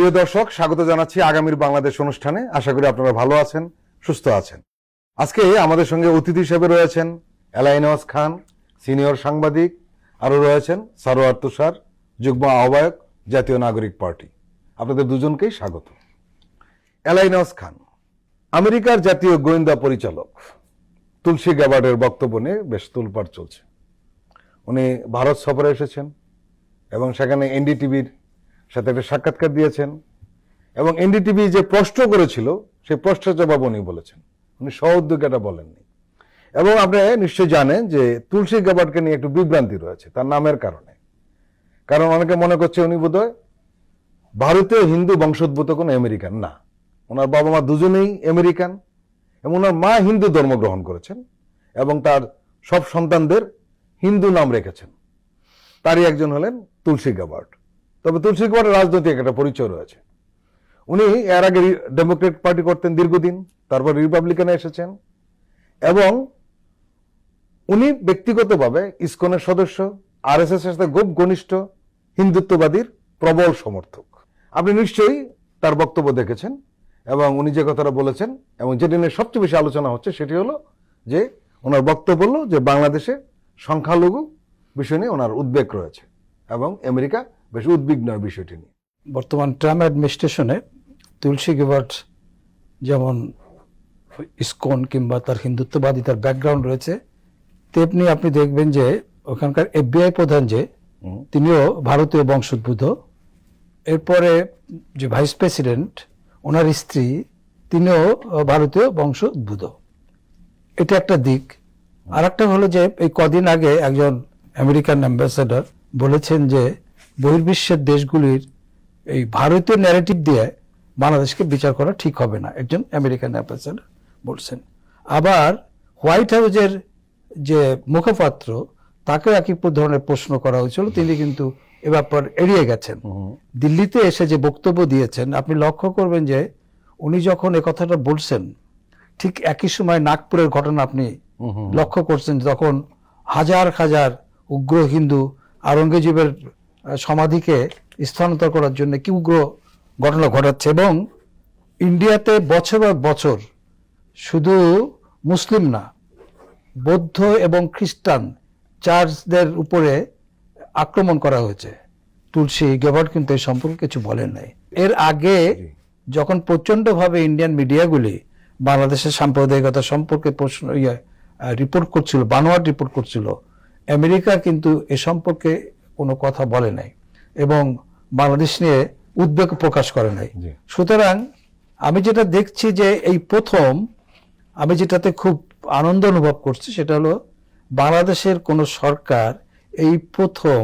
প্রিয় দর্শক, স্বাগত জানাচ্ছি আগামীর বাংলাদেশ অনুষ্ঠানে। আশা করি আপনারা ভালো আছেন, সুস্থ আছেন। আজকে আমাদের সঙ্গে অতিথি হিসেবে রয়েছেন এলাইন নওয়াজ খান, সিনিয়র সাংবাদিক, আরও রয়েছেন সারোয়ার তুষার, যুগ্ম আহ্বায়ক, জাতীয় নাগরিক পার্টি। আপনাদের দুজনকেই স্বাগত। এলাইন নওয়াজ খান আমেরিকার জাতীয় গোয়েন্দা পরিচালক তুলসী গ্যাবার্ডের বক্তব্য নিয়ে বেশ তোলপাড় চলছে। উনি ভারত সফরে এসেছেন এবং সেখানে এনডিটিভির সাথে একটা সাক্ষাৎকার দিয়েছেন এবং এনডিটিভি যে প্রশ্ন করেছিল সেই প্রশ্নের জবাব উনি বলেছেন। উনি সহোদ্যোগে এটা বলেননি। এবং আপনি নিশ্চয়ই জানেন যে তুলসী গ্যাবার্ডকে নিয়ে একটু বিভ্রান্তি রয়েছে তার নামের কারণে। কারণ অনেকে মনে করছে উনি বোধহয় ভারতীয় হিন্দু বংশোদ্ভূত কোনো আমেরিকান না। ওনার বাবা মা দুজনেই আমেরিকান এবং ওনার মা হিন্দু ধর্ম গ্রহণ করেছেন এবং তার সব সন্তানদের হিন্দু নাম রেখেছেন। তারই একজন হলেন তুলসী গ্যাবার্ড। তবে তুলসী গ্যাবার্ডের রাজনৈতিক একটা পরিচয় রয়েছে। উনি এর আগে ডেমোক্রেট পার্টি করতেন দীর্ঘদিন, তারপর রিপাবলিকানে এসেছেন এবং উনি ব্যক্তিগতভাবে ইসকনের সদস্য, আরএসএস এর সাথে খুব ঘনিষ্ঠ, হিন্দুত্ববাদীর প্রবল সমর্থক। আপনি নিশ্চয়ই তার বক্তব্য দেখেছেন এবং উনি যে কথাটা বলেছেন এবং যেটি নিয়ে সবচেয়ে বেশি আলোচনা হচ্ছে সেটি হলো যে ওনার বক্তব্য হলো যে বাংলাদেশে সংখ্যালঘু বিষয় নিয়ে ওনার উদ্বেগ রয়েছে এবং আমেরিকা বেশ উদ্বিগ্ন বিষয়টি নিয়ে। বর্তমান ট্রাম্প অ্যাডমিনিস্ট্রেশনে তুলসী গ্যাবার্ড যেমন ইসকন কিংবা তার হিন্দুত্ববাদী তার ব্যাকগ্রাউন্ড রয়েছে, তেমনি আপনি দেখবেন যে ওখানকার এফবিআই প্রধান যে তিনিও ভারতীয় বংশোদ্ভূত। এরপরে যে ভাইস প্রেসিডেন্ট ওনার স্ত্রী তিনিও ভারতীয় বংশোদ্ভূত। এটা একটা দিক। আর একটা হলো যে এই কদিন আগে একজন আমেরিকান অ্যাম্বাসেডর বলেছেন যে বহির্বিশ্বের দেশগুলির এই ভারতীয় ন্যারেটিভ দিয়ে বাংলাদেশকে বিচার করা ঠিক হবে না, একজন আমেরিকান অ্যাম্বাসেডর বলছেন। আবার হোয়াইট হাউসের যে মুখপাত্র তাকে একই ধরনের প্রশ্ন করা হয়েছিল, তিনি কিন্তু এ ব্যাপার এড়িয়ে গেছেন। দিল্লিতে এসে যে বক্তব্য দিয়েছেন আপনি লক্ষ্য করবেন যে উনি যখন এ কথাটা বলছেন ঠিক একই সময় নাগপুরের ঘটনা আপনি লক্ষ্য করছেন, তখন হাজার হাজার উগ্র হিন্দু আওরঙ্গজেবের সমাধিকে স্থানান্তর করার জন্য কি উগ্র ঘটনা ঘটাচ্ছে। এবং ইন্ডিয়াতে বছর পর বছর শুধু মুসলিম না, বৌদ্ধ এবং খ্রিস্টান চার্চদের উপরে আক্রমণ করা হয়েছে। তুলসী গ্যাবার্ড কিন্তু এই সম্পর্কে কিছু বলেন নাই। এর আগে যখন প্রচন্ডভাবে ইন্ডিয়ান মিডিয়াগুলি বাংলাদেশের সাম্প্রদায়িকতা সম্পর্কে রিপোর্ট করছিল, বানোয়াট রিপোর্ট করছিল, আমেরিকা কিন্তু এ সম্পর্কে কোনো কথা বলে নাই এবং বাংলাদেশ নিয়ে উদ্বেগ প্রকাশ করে নাই। সুতরাং আমি যেটা দেখছি যে এই প্রথম, আমি যেটাতে খুব আনন্দ অনুভব করছি সেটা হলো বাংলাদেশের কোনো সরকার এই প্রথম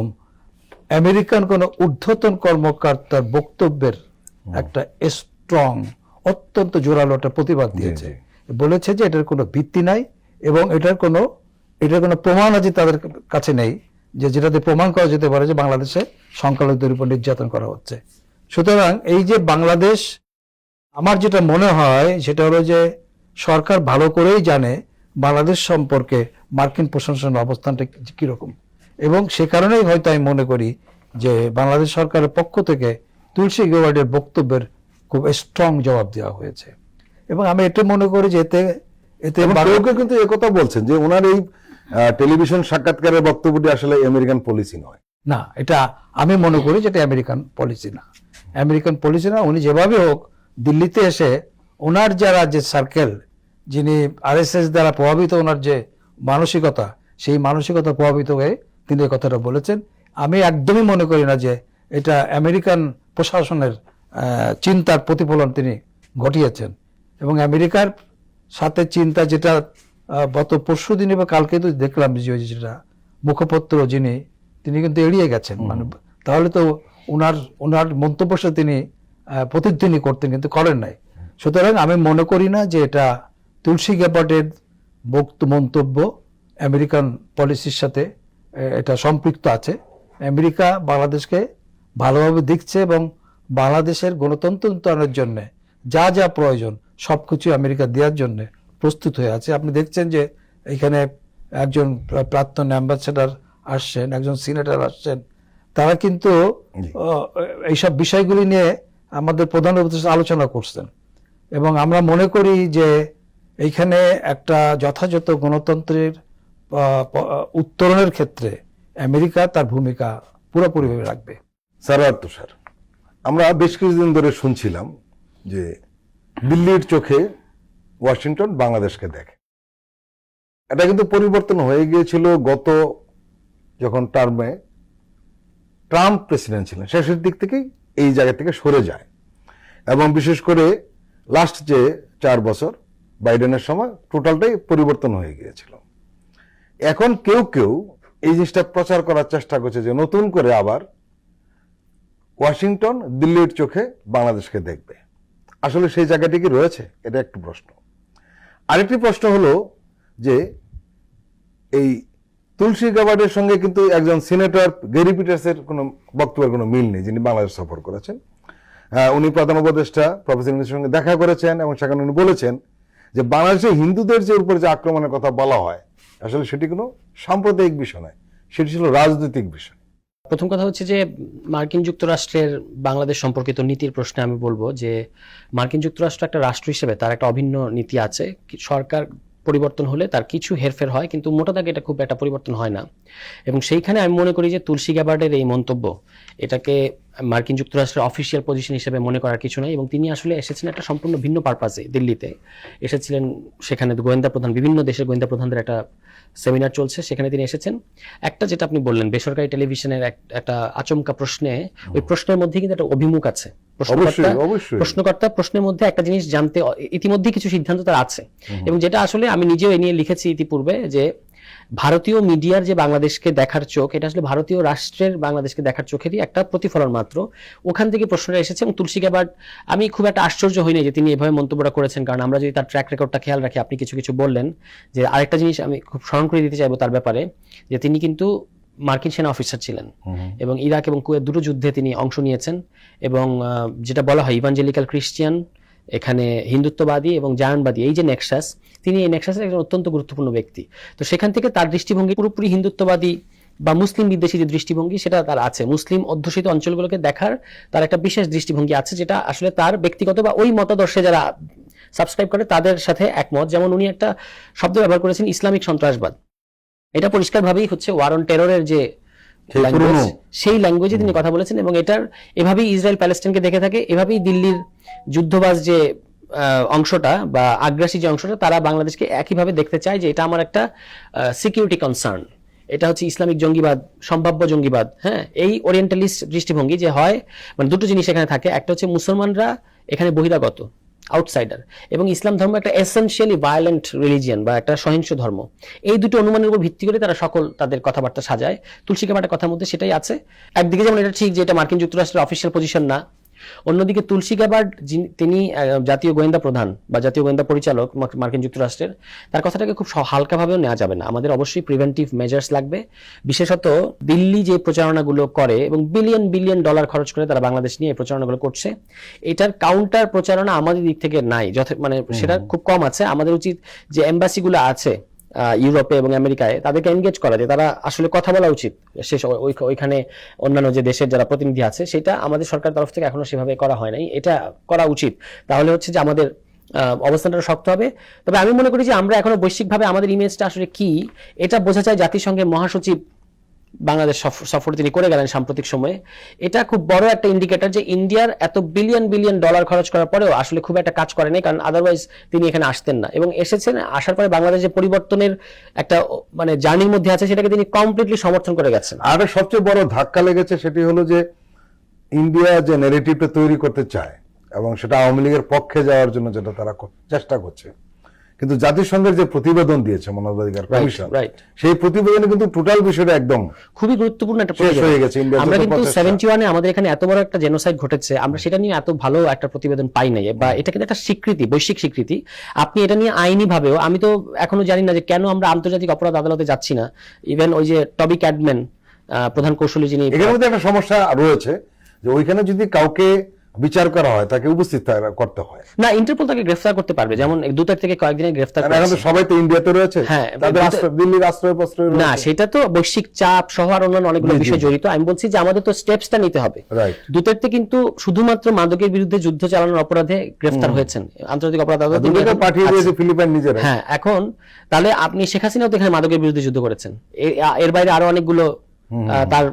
আমেরিকান কোনো ঊর্ধ্বতন কর্মকর্তার বক্তব্যের একটা স্ট্রং, অত্যন্ত জোরালো একটা প্রতিবাদ দিয়েছে। বলেছে যে এটার কোনো ভিত্তি নাই এবং এটার কোনো প্রমাণ আছে তাদের কাছে নেই যে যেটাতে প্রমাণ করা যেতে পারে যে বাংলাদেশে সংখ্যালঘুদের উপর নির্যাতন করা হচ্ছে। সুতরাং এই যে বাংলাদেশ, আমার যেটা মনে হয় সেটা হলো যে সরকার ভালো করেই জানে বাংলাদেশ সম্পর্কে মার্কিন প্রশাসনের অবস্থানটা কিরকম, এবং সে কারণেই হয়তো আমি মনে করি যে বাংলাদেশ সরকারের পক্ষ থেকে তুলসী গ্যাবার্ডের বক্তব্যের খুব স্ট্রং জবাব দেওয়া হয়েছে। এবং আমি এটা মনে করি যে এতে কিন্তু একথা বলছেন যে ওনার এই টেলিভিশন সাক্ষাৎকারের বক্তব্যটি আসলে আমেরিকান পলিসি নয়। না, এটা আমি মনে করি যে এটা আমেরিকান পলিসি না, আমেরিকান পলিসি না। উনি যেভাবে হোক দিল্লিতে এসে ওনার যারা যে সার্কেল, যিনি আরএসএস দ্বারা প্রভাবিত, ওনার যে মানসিকতা, সেই মানসিকতা প্রভাবিত হয়ে তিনি এই কথাটা বলেছেন। আমি একদমই মনে করি না যে এটা আমেরিকান প্রশাসনের চিন্তার প্রতিফলন তিনি ঘটিয়েছেন। এবং আমেরিকার সাথে চিন্তা যেটা গত পরশু দিনে বা কালকে তো দেখলাম যেটা মুখপত্র তিনি কিন্তু এড়িয়ে গেছেন। মানে তাহলে তো ওনার মন্তব্যের সাথে তিনি প্রতিধ্বনি করতেন, কিন্তু করেন নাই। সুতরাং আমি মনে করি না যে এটা তুলসী গ্যাবার্ডের মন্তব্য আমেরিকান পলিসির সাথে এটা সম্পৃক্ত আছে। আমেরিকা বাংলাদেশকে ভালোভাবে দেখছে এবং বাংলাদেশের গণতন্ত্র উন্নয়নের জন্য যা যা প্রয়োজন সবকিছু আমেরিকা দেওয়ার জন্য প্রস্তুত হয়ে আছে। আপনি দেখছেন যে এখানে একজন প্রাক্তন অ্যাম্বাসেডর আসছেন, একজন সিনেটর আসছেন, তারা কিন্তু এইসব বিষয়গুলি নিয়ে আমাদের প্রধান উপদেষ্টা আলোচনা করছেন, এবং আমরা মনে করি যে এইখানে একটা যথাযথ গণতন্ত্রের উত্তরণের ক্ষেত্রে আমেরিকা তার ভূমিকা পুরোপুরিভাবে রাখবে। স্যার তুষার, আমরা বেশ কিছুদিন ধরে শুনছিলাম যে দিল্লির চোখে ওয়াশিংটন বাংলাদেশকে দেখে। এটা কিন্তু পরিবর্তন হয়ে গিয়েছিল গত যখন টার্মে ট্রাম্প প্রেসিডেন্ট ছিলেন, শেষের দিক থেকেই এই জায়গা থেকে সরে যায়, এবং বিশেষ করে লাস্ট যে 4 বছর বাইডেনের সময় টোটালটাই পরিবর্তন হয়ে গিয়েছিল। এখন কেউ কেউ এই জিনিসটা প্রচার করার চেষ্টা করছে যে নতুন করে আবার ওয়াশিংটন দিল্লির চোখে বাংলাদেশকে দেখবে। আসলে সেই জায়গাটি কি রয়েছে? এটা একটু প্রশ্ন। আরেকটি প্রশ্ন হলো যে এই তুলসী গাবার্ডের সঙ্গে কিন্তু একজন সিনেটর গেরি পিটার্সের কোনো বক্তব্যের কোনো মিল নেই, যিনি বাংলাদেশ সফর করেছেন। উনি প্রধান উপদেষ্টা প্রফেসর ইউনূসের সঙ্গে দেখা করেছেন, এবং সেখানে উনি বলেছেন যে বাংলাদেশে হিন্দুদের যে উপর যে আক্রমণের কথা বলা হয়, আসলে সেটি কোনো সাম্প্রদায়িক বিষয় নয়, সেটি ছিল রাজনৈতিক বিষয়। প্রথম কথা হচ্ছে যে মার্কিন যুক্তরাষ্ট্রের বাংলাদেশ সম্পর্কিত নীতির প্রশ্নে আমি বলবো যে মার্কিন যুক্তরাষ্ট্র একটা রাষ্ট্র হিসেবে তার একটা অভিন্ন নীতি আছে। সরকার পরিবর্তন হলে তার কিছু হেরফের হয়, কিন্তু মোটা দাগে এটা খুব একটা পরিবর্তন হয় না। এবং সেইখানে আমি মনে করি যে তুলসী গ্যাবার্ডের এই মন্তব্য, এটাকে মার্কিন যুক্তরাষ্ট্রের অফিসিয়াল পজিশন হিসেবে মনে করার কিছু নাই। এবং তিনি আসলে এসেছেন একটা সম্পূর্ণ ভিন্ন পারপাসে। দিল্লিতে এসেছিলেন, সেখানে গোয়েন্দা প্রধান, বিভিন্ন দেশের গোয়েন্দা প্রধানদের একটা সেমিনার চলছে, সেখানে তিনি এসেছেন। একটা যেটা আপনি বললেন বেসরকারি টেলিভিশনের একটা আচমকা প্রশ্নে, ওই প্রশ্নের মধ্যে কিন্তু একটা অভিমুখ আছে। প্রশ্নকর্তা প্রশ্নের মধ্যে একটা জিনিস জানতে ইতিমধ্যে কিছু সিদ্ধান্ত তার আছে, এবং যেটা আসলে আমি নিজেও এ নিয়ে লিখেছি ইতিপূর্বে, যে ভারতীয় মিডিয়ার যে বাংলাদেশকে দেখার চোখ, এটা আসলে ভারতীয় রাষ্ট্রের বাংলাদেশকে দেখার চোখেরই একটা প্রতিফলন মাত্র। ওখান থেকে প্রশ্নটা এসেছে। এবং তুলসী গ্যাবার্ড, আমি খুব একটা আশ্চর্য হইনি যে তিনি এভাবে মন্তব্যটা করেছেন, কারণ আমরা যদি তার ট্র্যাক রেকর্ডটা খেয়াল রাখি, আপনি কিছু কিছু বললেন, যে আরেকটা জিনিস আমি খুব স্মরণ করে দিতে চাইবো তার ব্যাপারে, যে তিনি কিন্তু মার্কিন সেনা অফিসার ছিলেন, এবং ইরাক এবং কুয়েত দুটো যুদ্ধে তিনি অংশ নিয়েছেন। এবং যেটা বলা হয় ইভাঞ্জেলিক্যাল খ্রিস্টিয়ান, এখানে হিন্দুত্ববাদী এবং জায়নবাদী, এই যে নেক্সাস, তিনি এই নেক্সাসের একজন অত্যন্ত গুরুত্বপূর্ণ ব্যক্তি। তো সেখান থেকে তার দৃষ্টিভঙ্গি পুরোপুরি হিন্দুত্ববাদী বা মুসলিম বিদ্বেষী যে দৃষ্টিভঙ্গি, সেটা তার আছে। মুসলিম অধ্যুষিত অঞ্চলগুলোকে দেখার তার একটা বিশেষ দৃষ্টিভঙ্গি আছে, যেটা আসলে তার ব্যক্তিগত বা ওই মতাদর্শে যারা সাবস্ক্রাইব করে তাদের সাথে একমত। যেমন উনি একটা শব্দ ব্যবহার করেছেন, ইসলামিক সন্ত্রাসবাদ। এটা পরিষ্কারভাবেই হচ্ছে ওয়ার অন টেররের যে ল্যাঙ্গুয়েজ, সেই ল্যাঙ্গুয়েজে তিনি কথা বলেছেন। এবং এটার এভাবেই ইসরায়েল প্যালেস্টাইনকে দেখে থাকে, এভাবেই দিল্লির যুদ্ধবাজ যে অংশটা বা আগ্রাসী যে অংশটা, তারা বাংলাদেশকে একইভাবে দেখতে চায়, যে এটা আমার একটা সিকিউরিটি কনসার্ন। এটা হচ্ছে ইসলামিক জঙ্গিবাদ, সম্ভাব্য জঙ্গিবাদ। হ্যাঁ, এই ওরিয়েন্টালিস্ট দৃষ্টিভঙ্গি যে হয়, মানে দুটো জিনিস এখানে থাকে। একটা হচ্ছে মুসলমানরা এখানে বহিরাগত, আউটসাইডার, এবং ইসলাম ধর্ম একটা এসেনশিয়ালি ভায়োলেন্ট রিলিজিয়ন বা একটা সহিংস ধর্ম। এই দুটো অনুমানের উপর ভিত্তি করে তারা সকল তাদের কথাবার্তা সাজায়। তুলসী গ্যাবার্ডের কথার মধ্যে সেটাই আছে। একদিকে যেমন এটা ঠিক যে এটা মার্কিন যুক্তরাষ্ট্রের অফিসিয়াল পজিশন না, অন্যদিকে তুলসী গ্যাবার্ড তিনি জাতীয় গোয়েন্দা প্রধান বা জাতীয় গোয়েন্দা পরিচালক মার্কিন যুক্তরাষ্ট্রের, তার কথাটাকে খুব হালকাভাবেও নেওয়া যাবে না। আমাদের অবশ্যই প্রিভেন্টিভ মেজার্স লাগবে। বিশেষত দিল্লি যে প্রচারণাগুলো করে এবং বিলিয়ন বিলিয়ন ডলার খরচ করে তারা বাংলাদেশ নিয়ে এই প্রচারণাগুলো করছে, এটার কাউন্টার প্রচারণা আমাদের দিক থেকে নাই, মানে সেটা খুব কম আছে। আমাদের উচিত যে এম্বাসিগুলো আছে ইউরোপে এবং আমেরিকায়, তাদেরকে এনগেজ করা, যে তারা আসলে কথা বলা উচিত শেষ ওইখানে অন্যান্য যে দেশের যারা প্রতিনিধি আছে। সেটা আমাদের সরকার তরফ থেকে এখনো সেভাবে করা হয় নাই, এটা করা উচিত। তাহলে হচ্ছে যে আমাদের অবস্থানটা শক্ত হবে। তবে আমি মনে করি যে আমরা এখনো বৈশ্বিকভাবে আমাদের ইমেজটা আসলে কি, এটা বোঝা যায় জাতিসংঘের মহাসচিব বাংলাদেশ সফর তিনি করে গেলেন সাম্প্রতিক সময়ে। এটা খুব বড় একটা ইন্ডিকেটর যে ইন্ডিয়ার এত বিলিয়ন বিলিয়ন ডলার খরচ করার পরেও আসলে খুব একটা কাজ করে নাই, কারণ আদারওয়াইজ তিনি এখানে আসতেন না। এবং এসেছেন, আসার পরে বাংলাদেশ যে পরিবর্তনের একটা মানে জার্নির মধ্যে আছে, সেটাকে তিনি কমপ্লিটলি সমর্থন করে গেছেন। আর সবচেয়ে বড় ধাক্কা লেগেছে সেটি হলো যে ইন্ডিয়া যে ন্যারেটিভটা তৈরি করতে চায়, এবং সেটা আওয়ামী লীগের পক্ষে যাওয়ার জন্য যেটা তারা চেষ্টা করছে, কিন্তু জাতিসংঘের যে প্রতিবেদন দিয়েছে মানবাধিকার কমিশন, সেই প্রতিবেদনে কিন্তু টোটাল বিষয়টা একদম খুবই গুরুত্বপূর্ণ একটা শেষ হয়ে গেছে। আমরা কিন্তু 71-এ আমাদের এখানে এত বড় একটা জেনোসাইড ঘটেছে, আমরা সেটা নিয়ে এত ভালো একটা প্রতিবেদন পাই নাই, বা এটা কিন্তু একটা স্বীকৃতি, বৈশ্বিক স্বীকৃতি। আপনি এটা নিয়ে আইনি ভাবেও, আমি তো এখনো জানি না যে কেন আমরা আন্তর্জাতিক অপরাধ আদালতে যাচ্ছি না। ইভেন ওই যে টবি ক্যাডম্যান প্রধান কৌশলী, যিনি, এর মধ্যে একটা সমস্যা রয়েছে যে ওইখানে যদি কাউকে বিচার করা হয়, তাকে উপস্থিত করতে হয়। না, ইন্টারপোল তাকে গ্রেফতার করতে পারবে, যেমন 2 তারিখ থেকে কয়েকদিনে গ্রেফতার কারণ এখন তো করেছে। সবাই তো ইন্ডিয়াতে রয়েছে, হ্যাঁ, তাদের দিল্লির আশ্রয় প্রশ্রয় না, সেটা তো বৈশ্বিক চাপ সহ আর অন্যান্য অনেকগুলো জি, জি, বিষয় জি। জড়িত। আমি বলছি যে আমাদের তো স্টেপসটা নিতে হবে। রাইট। দুটাতে কিন্তু শুধুমাত্র মাদকের বিরুদ্ধে যুদ্ধ চালানোর অপরাধে গ্রেফতার হয়েছেন আন্তর্জাতিক অপরাধ আদালত। দুটোকে পাঠিয়ে দিয়েছে ফিলিপাইন নিজেরা। হ্যাঁ, এখন তাহলে আপনি শেখ হাসিনাও তো এখানে মাদকের বিরুদ্ধে যুদ্ধ করেছেন, এর বাইরে আরো অনেকগুলো তার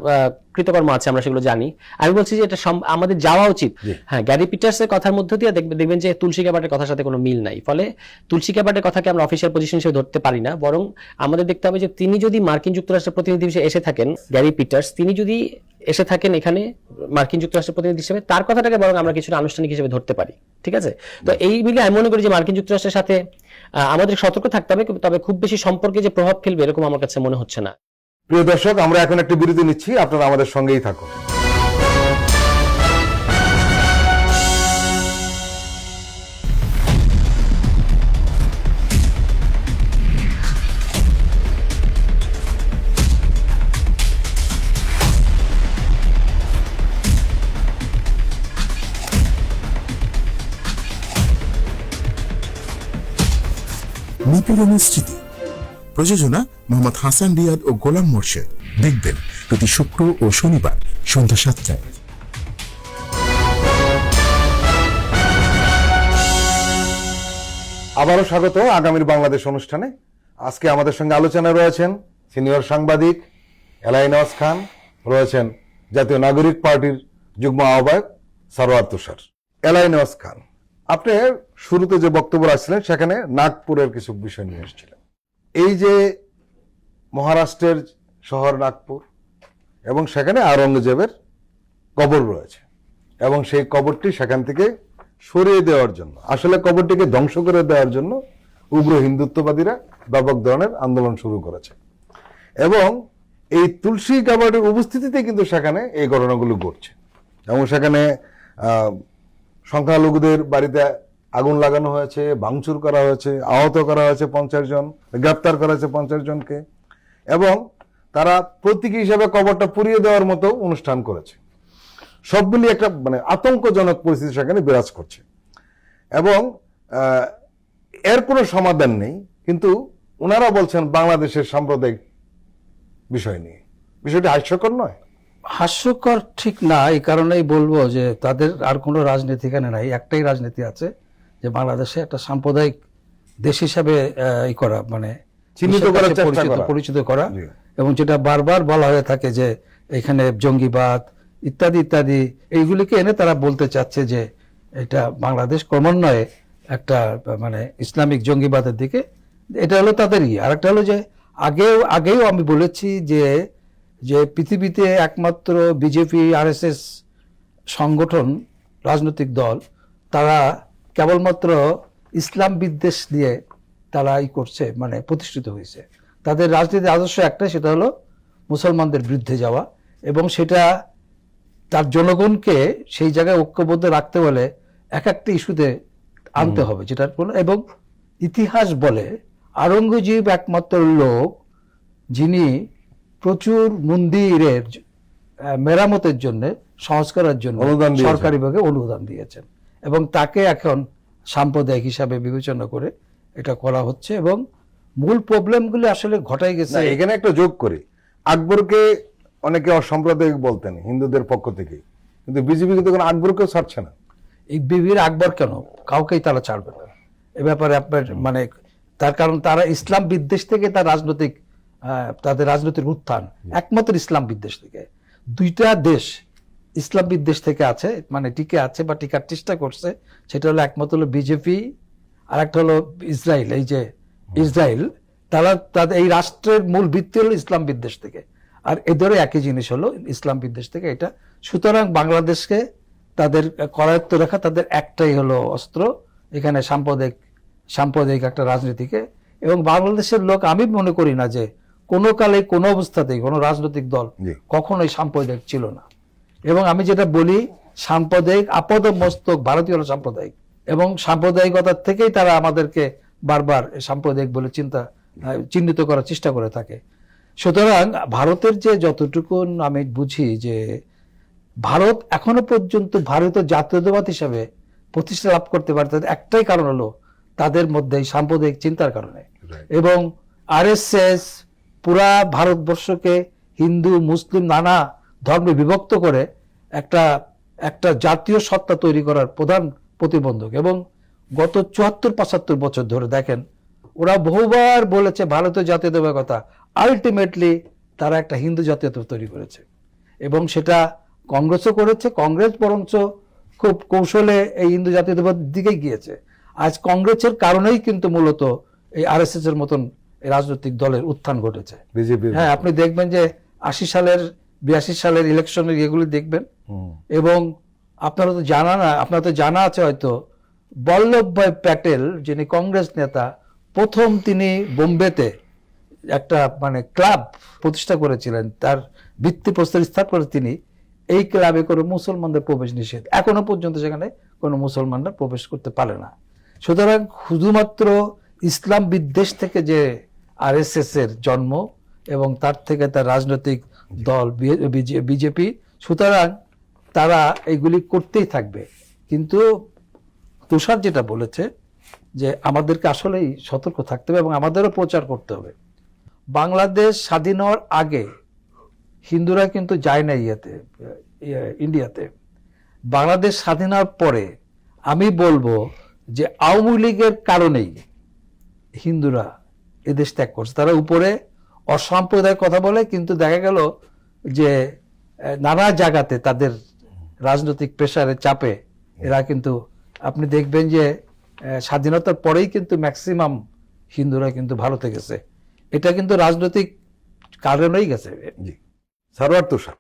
কৃতকর্ম আছে, আমরা সেগুলো জানি। আমি বলছি যে এটা আমাদের যাওয়া উচিত। হ্যাঁ, গ্যারি পিটার্সের কথার মধ্য দিয়ে দেখবেন যে তুলসী গ্যাবার্টের কথার সাথে কোনো মিল নাই, ফলে তুলসী গ্যাবার্টের কথাকে আমরা অফিসিয়াল পজিশন হিসেবে ধরতে পারি না। বরং আমাদের দেখতে হবে যে তিনি যদি মার্কিন যুক্তরাষ্ট্রের প্রতিনিধি হিসেবে এসে থাকেন, গ্যারি পিটার্স তিনি যদি এসে থাকেন এখানে মার্কিন যুক্তরাষ্ট্রের প্রতিনিধি হিসেবে, তার কথাটাকে বরং আমরা কিছুটা আনুষ্ঠানিক হিসেবে ধরতে পারি। ঠিক আছে? তো এই মিলে আমি মনে করি যে মার্কিন যুক্তরাষ্ট্রের সাথে আমাদের সতর্ক থাকতে হবে, তবে খুব বেশি সম্পর্কে যে প্রভাব ফেলবে এরকম আমার কাছে মনে হচ্ছে না। প্রিয় দর্শক, আমরা এখন একটি বিরতি নিচ্ছি, আপনারা আমাদের সঙ্গেই থাকুন। নিপীড়নের স্মৃতি, প্রযোজনা মোহাম্মদ হাসান রিয়াদ ও গোলাম মোর্শেদ। দেখবেন প্রতি শুক্র ও শনিবার সন্ধ্যা 7টায়। আবারও স্বাগত আগামীর বাংলাদেশ অনুষ্ঠানে। আজকে আমাদের সঙ্গে আলোচনায় রয়েছেন সিনিয়র সাংবাদিক এলাহি নওয়াজ খান, রয়েছেন জাতীয় নাগরিক পার্টির যুগ্ম আহ্বায়ক সরওয়ার তুষার। এলাহি নওয়াজ খান, আপনি শুরুতে যে বক্তব্য রাখছিলেন সেখানে নাগপুরের কিছু বিষয় নিয়ে এসেছিলেন। এই যে মহারাষ্ট্রের শহর নাগপুর, এবং সেখানে আওরঙ্গজেবের কবর রয়েছে, এবং সেই কবরটি সেখান থেকে সরিয়ে দেওয়ার জন্য, আসলে কবরটিকে ধ্বংস করে দেওয়ার জন্য উগ্র হিন্দুত্ববাদীরা ব্যাপক ধরনের আন্দোলন শুরু করেছে, এবং এই তুলসী গ্যাবার্টের উপস্থিতিতে কিন্তু সেখানে এই ঘটনাগুলো ঘটছে। এবং সেখানে সংখ্যালঘুদের বাড়িতে আগুন লাগানো হয়েছে, ভাঙচুর করা হয়েছে, আহত করা হয়েছে 50 জন, গ্রেপ্তার করা হয়েছে 50 জনকে, এবং তারা প্রতীকী হিসেবে কবরটা পুড়িয়ে দেওয়ার মতো অনুষ্ঠান করেছে। সব মিলিয়ে একটা মানে আতঙ্কজনক পরিস্থিতি সেখানে বিরাজ করছে, এবং এর কোনো সমাধান নেই। কিন্তু ওনারা বলছেন বাংলাদেশের সাম্প্রদায়িক বিষয় নিয়ে, বিষয়টি হাস্যকর নয়? হাস্যকর ঠিক না, এই কারণেই বলবো যে তাদের আর কোনো রাজনীতি এখানে নাই। একটাই রাজনীতি আছে, যে বাংলাদেশে একটা সাম্প্রদায়িক দেশ হিসাবে ই করা, মানে চিহ্নিত করার চেষ্টা করা, পরিচিত করা, জি। এবং যেটা বারবার বলা হয়ে থাকে যে এখানে জঙ্গিবাদ ইত্যাদি ইত্যাদি, এইগুলিকে এনে তারা বলতে চাচ্ছে যে এটা বাংলাদেশ ক্রমান্বয়ে একটা মানে ইসলামিক জঙ্গিবাদের দিকে, এটা হলো তাদেরই। আর একটা হলো যে আগেও আমি বলেছি যে যে পৃথিবীতে একমাত্র বিজেপি আরএসএস সংগঠন, রাজনৈতিক দল, তারা কেবলমাত্র ইসলাম বিদ্বেষ দিয়ে তারা করছে, মানে প্রতিষ্ঠিত হয়েছে। তাদের রাজনীতির আদর্শ একটাই, সেটা হলো মুসলমানদের বিরুদ্ধে যাওয়া, এবং সেটা তার জনগণকে সেই জায়গায় ঐক্যবদ্ধ রাখতে হলে এক একটা ইস্যুতে আনতে হবে, যেটার কোনো, এবং ইতিহাস বলে আওরঙ্গজেব একমাত্র লোক যিনি প্রচুর মন্দিরের মেরামতের জন্য, সংস্কারের জন্য অনুদান দিয়েছেন, সরকারিভাবে অনুদান দিয়েছেন, এবং তাকে এখন সাম্প্রদায়িক হিসাবে বিবেচনা করে এটা করা হচ্ছে, এবং মূল প্রবলেমগুলো আসলে ঘটাই গেছে। এখানে একটা যোগ করি, আকবরকে অনেকে অসাম্প্রদায়িক বলতেন হিন্দুদের পক্ষ থেকে, কিন্তু বিজেপি কিন্তু আকবরকেও ছাড়ছে না। এই বিবির আকবর কেন, কাউকেই তারা ছাড়বে না এ ব্যাপারে আপনার মানে, তার কারণ তারা ইসলাম বিদ্বেষ থেকে তাদের রাজনৈতিক উত্থান একমাত্র ইসলাম বিদ্বেষ থেকে। দুইটা দেশ ইসলাম বিদ্বেষ থেকে আছে, মানে টিকে আছে বা টিকার চেষ্টা করছে, সেটা হলো একমাত্র হলো বিজেপি, আর একটা হলো ইসরায়েল। এই যে ইসরায়েল, তাদের এই রাষ্ট্রের মূল ভিত্তি হলো ইসলাম বিদ্বেষ থেকে, আর এদেরও একই জিনিস হলো ইসলাম বিদ্বেষ থেকে এটা। সুতরাং বাংলাদেশকে তাদের করায়ত্ত রাখা তাদের একটাই হলো অস্ত্র, এখানে সাম্প্রদায়িক একটা রাজনীতিকে। এবং বাংলাদেশের লোক, আমি মনে করি না যে কোনো কালে কোনো অবস্থাতেই কোনো রাজনৈতিক দল কখনোই সাম্প্রদায়িক ছিল না। এবং আমি যেটা বলি, সাম্প্রদায়িক আপাদ মস্তক ভারতীয় সাম্প্রদায়িক, এবং সাম্প্রদায়িকতার থেকেই তারা আমাদেরকে বারবার সাম্প্রদায়িক বলে চিহ্নিত করার চেষ্টা করে থাকে। সুতরাং ভারতের যে যতটুকু আমি বুঝি যে ভারত এখনো পর্যন্ত ভারতীয় জাতীয়তাবাদ হিসাবে প্রতিষ্ঠা লাভ করতে পারে তাদের একটাই কারণ হলো তাদের মধ্যে এই সাম্প্রদায়িক চিন্তার কারণে। এবং আরএসএস পুরা ভারতবর্ষকে হিন্দু মুসলিম নানা ধর্মে বিভক্ত করে একটা একটা জাতীয় সত্তা তৈরি করার প্রধান প্রতিবন্ধক। এবং গত 74-75 বছর ধরে দেখেন ওরা বহুবার বলেছে ভারতীয় জাতীয়তাবাদের কথা, আলটিমেটলি তারা একটা হিন্দু জাতীয়তাবাদ তৈরি করেছে এবং সেটা কংগ্রেসও করেছে। কংগ্রেস বরঞ্চ খুব কৌশলে এই হিন্দু জাতীয়তাবাদ দিকে গিয়েছে। আজ কংগ্রেসের কারণেই কিন্তু মূলত এই আরএসএস এর মতন এই রাজনৈতিক দলের উত্থান ঘটেছে। বিজেপি, হ্যাঁ, আপনি দেখবেন যে 80 সালের 82 সালের ইলেকশনের এগুলি দেখবেন। এবং আপনারা তো জানা আছে হয়তো বল্লভভাই প্যাটেল যিনি কংগ্রেস নেতা, প্রথম তিনি বোম্বেতে একটা মানে ক্লাব প্রতিষ্ঠা করেছিলেন, তার ভিত্তিপ্রস্তর স্থাপন করে তিনি। এই ক্লাবে করে মুসলমানদের প্রবেশ নিষেধ, এখনো পর্যন্ত সেখানে কোনো মুসলমানরা প্রবেশ করতে পারে না। সুতরাং শুধুমাত্র ইসলাম বিদ্বেষ থেকে যে আরএসএস এর জন্ম এবং তার থেকে তার রাজনৈতিক দল বিজেপি, সুতরাং তারা এগুলি করতেই থাকবে। কিন্তু তুষার যেটা বলেছে যে আমাদেরকে আসলেই সতর্ক থাকতে হবে এবং আমাদেরও প্রচার করতে হবে। বাংলাদেশ স্বাধীন হওয়ার আগে হিন্দুরা কিন্তু যায় না ইন্ডিয়াতে। বাংলাদেশ স্বাধীন হওয়ার পরে আমি বলবো যে আওয়ামী লীগের কারণেই হিন্দুরা এদেশ ত্যাগ করছে। তারা উপরে অসাম্প্রদায়িক কথা বলে, কিন্তু দেখা গেল যে নানা জায়গাতে তাদের রাজনৈতিক প্রেসারের চাপে এরা কিন্তু আপনি দেখবেন যে স্বাধীনতার পরেই কিন্তু ম্যাক্সিমাম হিন্দুরা কিন্তু ভারতে গেছে। এটা কিন্তু রাজনৈতিক কারণেই গেছে। জি, সারওয়ার তুষার,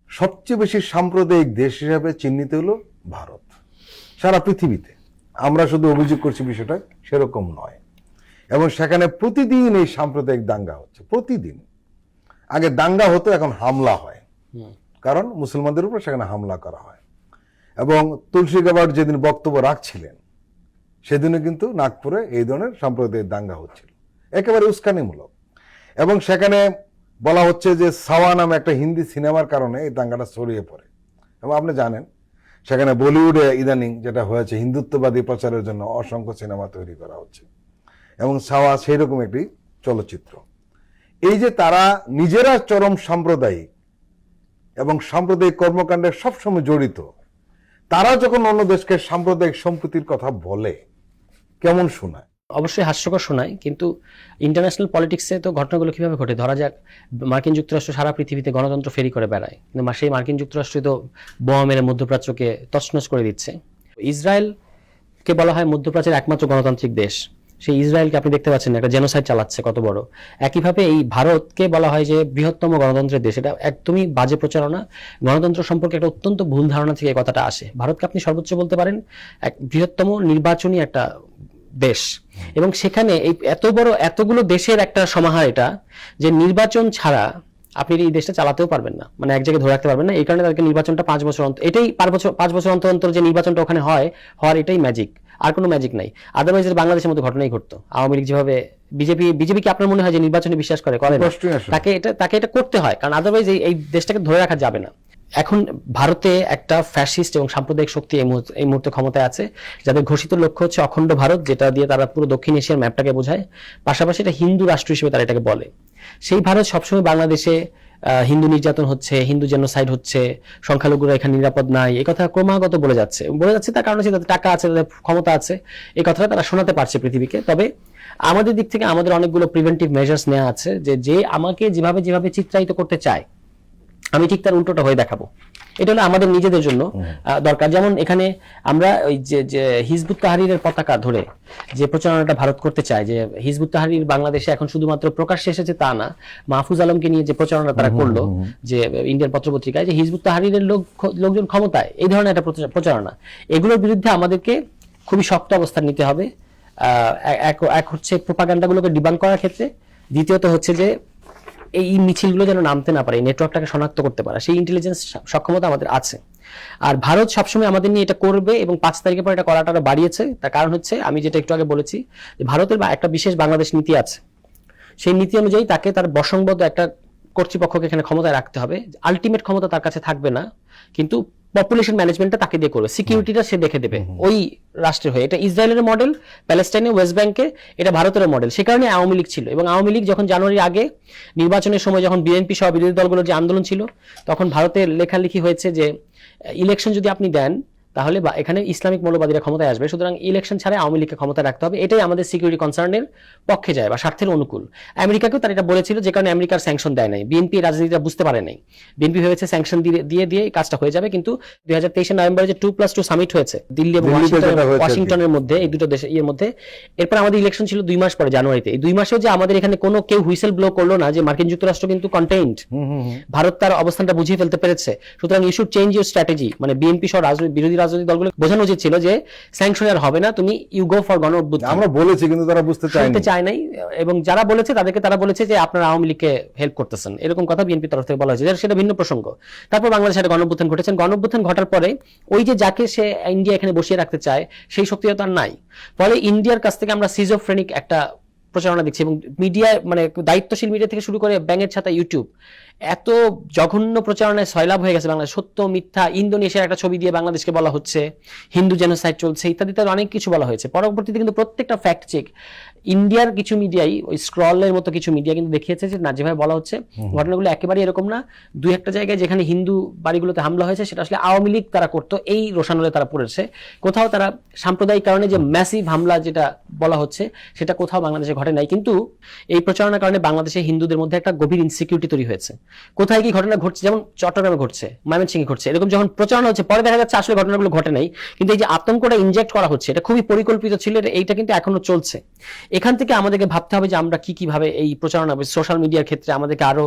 সবচেয়ে বেশি সাম্প্রদায়িক দেশ হিসাবে চিহ্নিত হলো ভারত সারা পৃথিবীতে। আমরা শুধু অভিযোগ করছি বিষয়টা সেরকম নয়। এবং সেখানে প্রতিদিন এই সাম্প্রদায়িক দাঙ্গা হচ্ছে, প্রতিদিন। আগে দাঙ্গা হতো, এখন হামলা হয়, কারণ মুসলমানদের উপর সেখানে হামলা করা হয়। এবং তুলসী গাবার্ড যেদিন বক্তব্য রাখছিলেন সেদিনও কিন্তু নাগপুরে এই ধরনের সাম্প্রদায়িক দাঙ্গা হচ্ছিল, একেবারে উস্কানিমূলক। এবং সেখানে বলা হচ্ছে যে সাওয়া নামে একটা হিন্দি সিনেমার কারণে এই দাঙ্গাটা ছড়িয়ে পড়ে। এবং আপনি জানেন সেখানে বলিউডে ইদানিং যেটা হয়েছে, হিন্দুত্ববাদী প্রচারের জন্য অসংখ্য সিনেমা তৈরি করা হচ্ছে এবং সাওয়া সেই রকম একটি চলচ্চিত্র। এই যে তারা নিজেরা চরম সাম্প্রদায়িক এবং সাম্প্রদায়িক কর্মকাণ্ডে সবসময় জড়িত, তারা যখন অন্য দেশকে সাম্প্রদায়িক সম্প্রীতির কথা বলে কেমন শোনায়? অবশ্যই হাস্যকর শোনায়, কিন্তু ইন্টারন্যাশনাল পলিটিক্সে তো ঘটনাগুলো কিভাবে ঘটে। ধরা যাক মার্কিন যুক্তরাষ্ট্র সারা পৃথিবীতে গণতন্ত্র ফেরি করে বেড়ায়, কিন্তু সেই মার্কিন যুক্তরাষ্ট্র তো বোমা মেরে মধ্যপ্রাচ্যকে তছনছ করে দিচ্ছে। ইসরায়েলকে বলা হয় মধ্যপ্রাচ্যের একমাত্র গণতান্ত্রিক দেশ। সেই ইসরায়েলকে আপনি দেখতে পাচ্ছেন একটা জেনোসাইড চালাচ্ছে কত বড়। একইভাবে এই ভারতকে বলা হয় যে বৃহত্তম গণতন্ত্রের দেশ। এটা একদমই বাজে প্রচারণা। গণতন্ত্র সম্পর্কে একটা অত্যন্ত ভুল ধারণা থেকে এই কথাটা আসে। ভারতকে আপনি সর্বোচ্চ বলতে পারেন এক বৃহত্তম নির্বাচনী একটা দেশ, এবং সেখানে এই এত বড় এতগুলো দেশের একটা সমাহার এটা, যে নির্বাচন ছাড়া আপনি এই দেশটা চালাতেও পারবেন না, মানে এক জায়গায় ধরে রাখতে পারবেন না। এই কারণে তাদেরকে নির্বাচনটা 5 বছর অন্তর, এটাই 5 বছর অন্তর অন্তর যে নির্বাচনটা ওখানে হওয়ার এটাই ম্যাজিক, আর কোনো ম্যাজিক নাই। আদারওয়াইজ বাংলাদেশের মতো ঘটনাই ঘটতো। আওয়ামী লীগ যেভাবে বিজেপি কি আপনার মনে হয় যে নির্বাচনে বিশ্বাস করে না? তাকে এটা করতে হয়, কারণ আদারওয়াইজ এই দেশটাকে ধরে রাখা যাবে না। এখন ভারতে একটা ফ্যাসিস্ট এবং সাম্প্রদায়িক শক্তি এই মুহূর্তে ক্ষমতায় আছে, যাদের ঘোষিত লক্ষ্য হচ্ছে অখণ্ড ভারত, যেটা দিয়ে তারা পুরো দক্ষিণ এশিয়ার ম্যাপটাকে বোঝায়। পাশাপাশি এটা হিন্দু রাষ্ট্র হিসেবে তারা এটাকে বলে। সেই ভারত সবসময় বাংলাদেশে হিন্দু নির্যাতন হচ্ছে, হিন্দু জেনোসাইড হচ্ছে, সংখ্যালঘুরা এখানে নিরাপদ নাই, এই কথা ক্রমাগত বলে যাচ্ছে। তার কারণ হচ্ছে তাদের টাকা আছে, তাদের ক্ষমতা আছে, এই কথাটা তারা শোনাতে পারছে পৃথিবীকে। তবে আমাদের দিক থেকে আমাদের অনেকগুলো প্রিভেন্টিভ মেজার্স নেওয়া আছে, যে আমাকে যেভাবে চিত্রায়িত করতে চায় আমি ঠিক তার উল্টোটা হয়ে দেখাবো। এটা হলো আমাদের নিজেদের জন্য দরকার। যেমন এখানে আমরা ওই যে হিজবুত তাহরিরের পতাকা ধরে যে প্রচারণাটা ভারত করতে চায়, যে হিজবুত তাহরির বাংলাদেশে এখন শুধুমাত্র প্রকাশ্যে এসেছে তা না, মাহফুজ আলমকে নিয়ে যে প্রচারণা তারা করলো, যে ইন্ডিয়ান পত্রপত্রিকায় যে হিজবুত তাহরিরের লোকজন ক্ষমতায়, এই ধরনের একটা প্রচারণা, এগুলোর বিরুদ্ধে আমাদেরকে খুবই শক্ত অবস্থান নিতে হবে। এক হচ্ছে প্রোপাগান্ডাগুলোকে ডিবাঙ্ক করার ক্ষেত্রে, দ্বিতীয়ত হচ্ছে যে এই মিছিলগুলো যেন নামতে না পারে, এই নেটওয়ার্কটাকে শনাক্ত করতে পারে, সেই ইন্টেলিজেন্স সক্ষমতা আমাদের আছে। আর ভারত সবসময় আমাদের নিয়ে এটা করবে এবং 5 তারিখের পর এটা করাটা আরো বাড়িয়েছে। তার কারণ হচ্ছে আমি যেটা একটু আগে বলেছি, যে ভারতের একটা বিশেষ বাংলাদেশ নীতি আছে। সেই নীতি অনুযায়ী তাকে তার বসংবদ্ধ একটা কর্তৃপক্ষকে এখানে ক্ষমতায় রাখতে হবে, আলটিমেট ক্ষমতা তার কাছে থাকবে না, কিন্তু পপুলেশন ম্যানেজমেন্টটা তাকে দিয়ে করবে, সিকিউরিটিটা সে দেখে দেবে ওই রাষ্ট্রের হয়ে। এটা ইসরায়েলের মডেল, প্যালেস্টাইনে, ওয়েস্ট ব্যাংকে, এটা ভারতের মডেল। সে কারণে আওয়ামী লীগ ছিল, এবং আওয়ামী লীগ যখন জানুয়ারির আগে নির্বাচনের সময় যখন বিএনপি সহ বিরোধী দলগুলোর যে আন্দোলন ছিল, তখন ভারতের লেখালেখি হয়েছে যে ইলেকশন যদি আপনি দেন তাহলে বা এখানে ইসলামিক মৌলবাদীরা ক্ষমতায় আসবে, সুতরাং ইলেকশন ছাড়া আওয়ামী লীগকে ক্ষমতায় রাখতে হবে। এটাই আমাদের সিকিউরিটি কনসার্নের পক্ষে যায় বা স্বার্থের অনুকূল। আমেরিকাকেও তারা এটা বলেছিল, যে কারণে আমেরিকার স্যাংশন দেয় নাই। বিএনপি রাজনীতিটা বুঝতে পারে নাই, বিএনপি ভেবেছে স্যাংশন দিয়ে দিয়ে এই কাজটা হয়ে যাবে, কিন্তু 2023 নভেম্বরে যে 2+2 সামিট হয়েছে দিল্লি এবং দিল্লিতে যেটা হয়েছে ওয়াশিংটনের মধ্যে, এই দুটো দেশের ইয়ের মধ্যে, এরপর আমাদের ইলেকশন ছিল 2 মাস পরে জানুয়ারিতে। এই 2 মাসেও যে আমাদের এখানে কোনো কেউ হুইসেল ব্লো করলো না যে মার্কিন যুক্তরাষ্ট্র কিন্তু কন্টেইনড, ভারত তার অবস্থানটা বুঝিয়ে ফেলতে পেরেছে। সুতরাং you should change your strategy, মানে বিএনপি সহ বিরোধী রাজনৈতিক দলগুলো বোঝানো উচিত ছিল যে স্যাংশন আর হবে না, তুমি ইউ গো ফর গণ অভ্যুত্থান। আমরা বলেছি কিন্তু তারা বুঝতে চায় নাই, এবং যারা বলেছে তাদেরকে তারা বলেছে যে আপনারা আওয়ামী লীগকে হেল্প করতেছেন, এরকম কথা বিএনপি তরফ থেকে বলা হয়েছে, সেটা ভিন্ন প্রসঙ্গ। তারপর বাংলাদেশে একটা গণ অভ্যুত্থান ঘটেছেন, গণ অভ্যুত্থান ঘটার পরে ওই যে যাকে সে ইন্ডিয়া এখানে বসিয়ে রাখতে চায় সেই শক্তিটা তার নাই, ফলে ইন্ডিয়ার কাছ থেকে আমরা সিজোফ্রেনিক একটা প্রচারণা দেখছি, এবং মিডিয়া মানে দায়িত্বশীল মিডিয়া থেকে শুরু করে ব্যাঙের ছাতা ইউটিউব, এত জঘন্য প্রচারণায় সয়লাভ হয়ে গেছে বাংলাদেশ। সত্য মিথ্যা, ইন্দোনেশিয়ার একটা ছবি দিয়ে বাংলাদেশকে বলা হচ্ছে হিন্দু জেনোসাইড চলছে ইত্যাদি ইত্যাদি অনেক কিছু বলা হয়েছে। পরবর্তীতে কিন্তু প্রত্যেকটা ফ্যাক্ট চেক ইন্ডিয়ার কিছু মিডিয়াই, ওই স্ক্রলের মতো কিছু মিডিয়া কিন্তু দেখিয়েছে যে না, যেভাবে বলা হচ্ছে ঘটনাগুলো একেবারেই এরকম না। দুই একটা জায়গায় যেখানে হিন্দু বাড়িগুলোতে হামলা হয়েছে সেটা আসলে আওয়ামী লীগ তারা করতো, এই রোশানলে তারা পড়েছে। কোথাও তারা সাম্প্রদায়িক কারণে যে ম্যাসিভ হামলা যেটা বলা হচ্ছে সেটা কোথাও বাংলাদেশে ঘটে নাই, কিন্তু এই প্রচারণার কারণে বাংলাদেশে হিন্দুদের মধ্যে একটা গভীর ইনসিকিউরিটি তৈরি হয়েছে। কোথায় কি ঘটনা ঘটছে, যেমন চট্টগ্রামে ঘটছে, ময়মনসিংহে ঘটছে, এরকম যখন প্রচারণা হচ্ছে পরে দেখা যাচ্ছে আসলে ঘটনাগুলো ঘটে নাই, কিন্তু এই যে আতঙ্কটা ইনজেক্ট করা হচ্ছে এটা খুবই পরিকল্পিত ছিল, এইটা কিন্তু এখনো চলছে। এখান থেকে আমাদেরকে ভাবতে হবে যে আমরা কিভাবে এই প্রচারণা সোশ্যাল মিডিয়ার ক্ষেত্রে আমাদেরকে আরো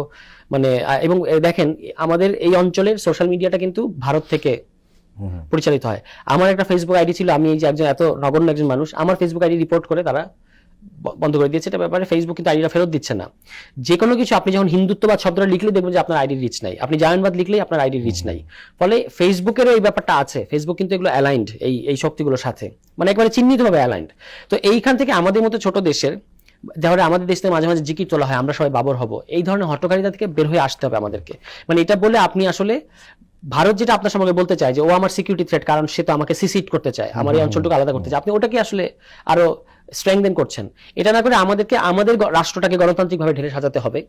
মানে, এবং দেখেন আমাদের এই অঞ্চলের সোশ্যাল মিডিয়াটা কিন্তু ভারত থেকে পরিচালিত হয়। আমার একটা ফেসবুক আইডি ছিল, আমি এই যে একজন এত নগণ্য একজন মানুষ, আমার ফেসবুক আইডি রিপোর্ট করে তারা বন্ধ করে দিয়েছে। এটা ব্যাপারে ফেসবুক কিন্তু আইডিটা ফেরত দিচ্ছে না। যে কোনো কিছু আপনি যখন হিন্দুত্ববাদ শব্দটা লিখলে দেখবেন যে আপনার আইডি রিচ নাই, আপনি জায়নবাদ লিখলেই আপনার আইডি রিচ নাই। ফলে ফেসবুকেরও এই ব্যাপারটা আছে, ফেসবুক কিন্তু এগুলো অ্যালাইন্ড এই শক্তিগুলোর সাথে, মানে একবারে চিহ্নিতভাবে অ্যালাইন্ড। তো এইখান থেকে আমাদের মতো ছোট দেশের, যাহলে আমাদের দেশ থেকে মাঝে মাঝে জিকির তোলা হয় আমরা সবাই বাবর হব, এই ধরনের হটকারিতা থেকে বের হয়ে আসতে হবে আমাদেরকে। মানে এটা বলে আপনি আসলে ভারত যেটা আপনার সম্পর্কে বলতে চায় যে ও আমার সিকিউরিটি থ্রেট, কারণ সে তো আমাকে সিসিট করতে চায়, আমার এই অঞ্চলটুকু আলাদা করতে চায়, আপনি ওটাকে আসলে আরো স্ট্রেংথেন করছেন। এটা না করে আমাদেরকে আমাদের রাষ্ট্রটাকে গণতান্ত্রিকভাবে ঢেলে সাজাতে হবে,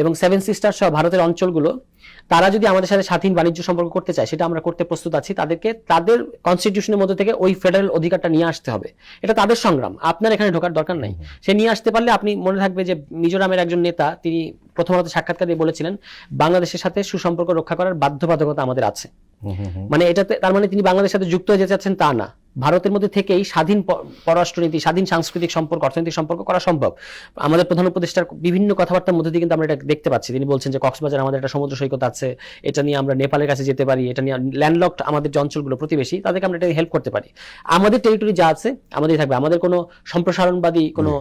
এবং 7 সিস্টার সহ ভারতের অঞ্চলগুলো তারা যদি আমাদের সাথে স্বাধীন বাণিজ্য সম্পর্ক করতে চায় সেটা আমরা করতে প্রস্তুত আছি। তাদেরকে তাদের কনস্টিটিউশনের মধ্যে থেকে ওই ফেডারেল অধিকারটা নিয়ে আসতে হবে, এটা তাদের সংগ্রাম, আপনার এখানে ঢোকার দরকার নাই। সে নিয়ে আসতে পারলে আপনি মনে থাকবে যে মিজোরামের একজন নেতা তিনি প্রথম আলোতে সাক্ষাৎকার দিয়ে বলেছিলেন বাংলাদেশের সাথে সুসম্পর্ক রক্ষা করার বাধ্যবাধকতা আমাদের আছে। মানে এটাতে তার মানে তিনি বাংলাদেশের সাথে যুক্ত হয়ে যেতে চাচ্ছেন তা না, ভারতের মধ্যে থেকেই স্বাধীন পররাষ্ট্রনীতি, স্বাধীন সাংস্কৃতিক সম্পর্ক, অর্থনৈতিক সম্পর্ক করা সম্ভব। আমাদের প্রধান উপদেষ্টার বিভিন্ন কথাবার্তার মধ্যে দিয়ে কিন্তু আমরা এটা দেখতে পাচ্ছি, তিনি বলছেন যে কক্সবাজার আমাদের একটা সমুদ্র সৈকত আছে, এটা নিয়ে আমরা নেপালের কাছে যেতে পারি, এটা নিয়ে ল্যান্ডলকড আমাদের যে অঞ্চলগুলো প্রতিবেশী তাদেরকে আমরা এটা হেল্প করতে পারি। আমাদের টেরিটরি যা আছে আমাদেরই থাকবে, আমাদের কোনো সম্প্রসারণবাদী কোনো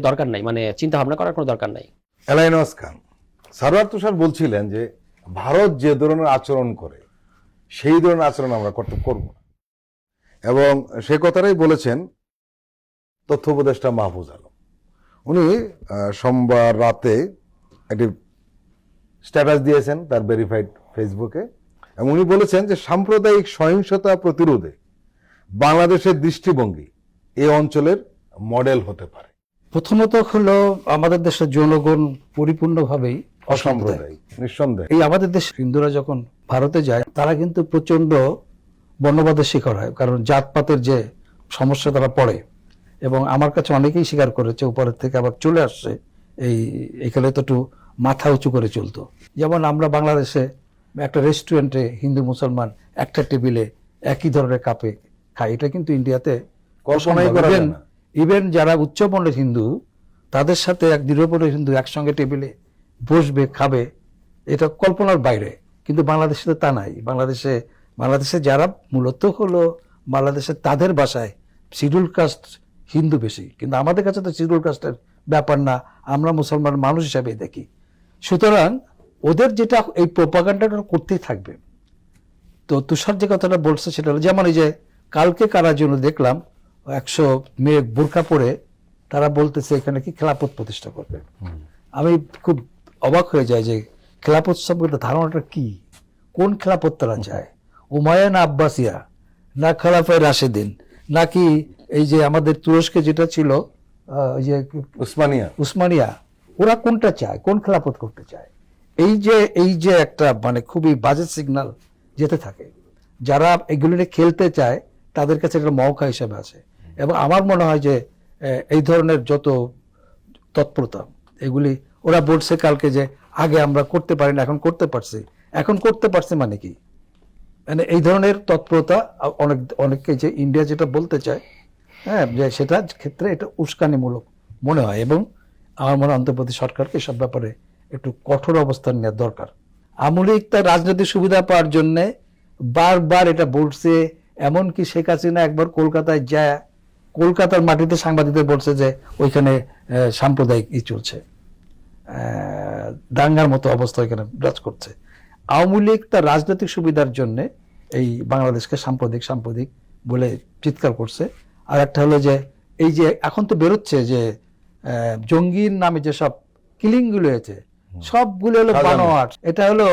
দরকার নাই, মানে চিন্তা ভাবনা করার কোনো দরকার নাই। এলাইনওয়াজ খান, সারোয়ার তুষার বলছিলেন যে ভারত যে ধরনের আচরণ করে সেই ধরনের আচরণ আমরা করব না, এবং সে কথাটাই বলেছেন তথ্য উপদেষ্টা মাহফুজ আলম। উনি সোমবার রাতে একটি স্ট্যাটাস দিয়েছেন তার ভেরিফাইড ফেসবুকে, এবং উনি বলেছেন যে সাম্প্রদায়িক সহিংসতা প্রতিরোধে বাংলাদেশের দৃষ্টিভঙ্গি এই অঞ্চলের মডেল হতে পারে। প্রথমত হলো আমাদের দেশের জনগণ পরিপূর্ণভাবেই অসাম্প্রদায়িক, নিঃসন্দেহে। এই আমাদের দেশ হিন্দুরা যখন ভারতে যায় তারা কিন্তু প্রচন্ড বর্ণবাদের শিকার হয়, কারণ জাতপাতের যে সমস্যা তারা পড়ে, এবং আমার কাছে অনেকেই স্বীকার করেছে উপরের থেকে আবার চলে আসছে এখানে তো একটু মাথা উঁচু করে চলতো। যেমন আমরা বাংলাদেশে একটা রেস্টুরেন্টে হিন্দু মুসলমান একটা টেবিলে একই ধরনের কাপে খাই, এটা কিন্তু ইন্ডিয়াতে কল্পনাই করা যায় না। ইভেন যারা উচ্চবর্ণের হিন্দু তাদের সাথে এক নিরপরাধ হিন্দু একসঙ্গে টেবিলে বসবে খাবে, এটা কল্পনার বাইরে। কিন্তু বাংলাদেশে তো তা নাই। বাংলাদেশে যারা মূলত হলো বাংলাদেশে তাদের ভাষায় শিডিউল কাস্ট হিন্দু বেশি, কিন্তু আমাদের কাছে তো শিডিউল কাস্টের ব্যাপার না, আমরা মুসলমান মানুষ হিসাবে দেখি। সুতরাং ওদের যেটা এই প্রোপাগান্ডাটা করতেই থাকবে। তো তুষার যে কথাটা বলছে সেটা হলো যেমন এই যে কালকে কারার জন্য দেখলাম 100 মেয়ে বোরকা পরে তারা বলতেছে এখানে কি খেলাফত প্রতিষ্ঠা করবে। আমি খুব অবাক হয়ে যাই যে খেলাফত সম্পর্কে ধারণাটা কি, কোন খেলাফত তারা চায়, উমায়ুন আব্বাসিয়া না খেলাফায়ে রাশেদিন, নাকি এই যে আমাদের তুরস্কে যেটা ছিল ওই যে উসমানিয়া। উসমানিয়া, ওরা কোনটা চায়, কোন খেলাফত করতে চায়? এই যে একটা মানে খুবই বাজে সিগন্যাল যেতে থাকে। যারা এগুলো নিয়ে খেলতে চায় তাদের কাছে একটা মৌকা হিসেবে আছে। এবং আমার মনে হয় যে এই ধরনের যত তৎপরতা এগুলি, ওরা বলছে কালকে যে আগে আমরা করতে পারি না, এখন করতে পারছি। এখন করতে পারছে মানে কি? মানে এই ধরনের তৎপরতা অনেককে যে ইন্ডিয়া যেটা বলতে চায়, হ্যাঁ, যে সেটা ক্ষেত্রে এটা উস্কানিমূলক মনে হয়। এবং আমার মনে হয় অন্তর্বর্তী সরকারকে এসব ব্যাপারে একটু কঠোর অবস্থান নেওয়া দরকার। আওয়ামী লীগ তার রাজনৈতিক সুবিধা পাওয়ার জন্য বারবার এটা বলছে। এমনকি শেখ হাসিনা একবার কলকাতায় যায়, কলকাতার মাটিতে সাংবাদিকদের বলছে যে ওইখানে সাম্প্রদায়িক চলছে, দাঙ্গার মতো অবস্থা এখানে বিরাজ করছে। আওয়ামী লীগ তার রাজনৈতিক সুবিধার জন্য এই বাংলাদেশকে সাম্প্রদায়িক বলে চিৎকার করছে। আর একটা হলো যে এই যে এখন তো বেরোচ্ছে যে জঙ্গির নামে যেসব কিলিং গুলো হয়েছে সবগুলো হলো বানোয়াট। এটা হলো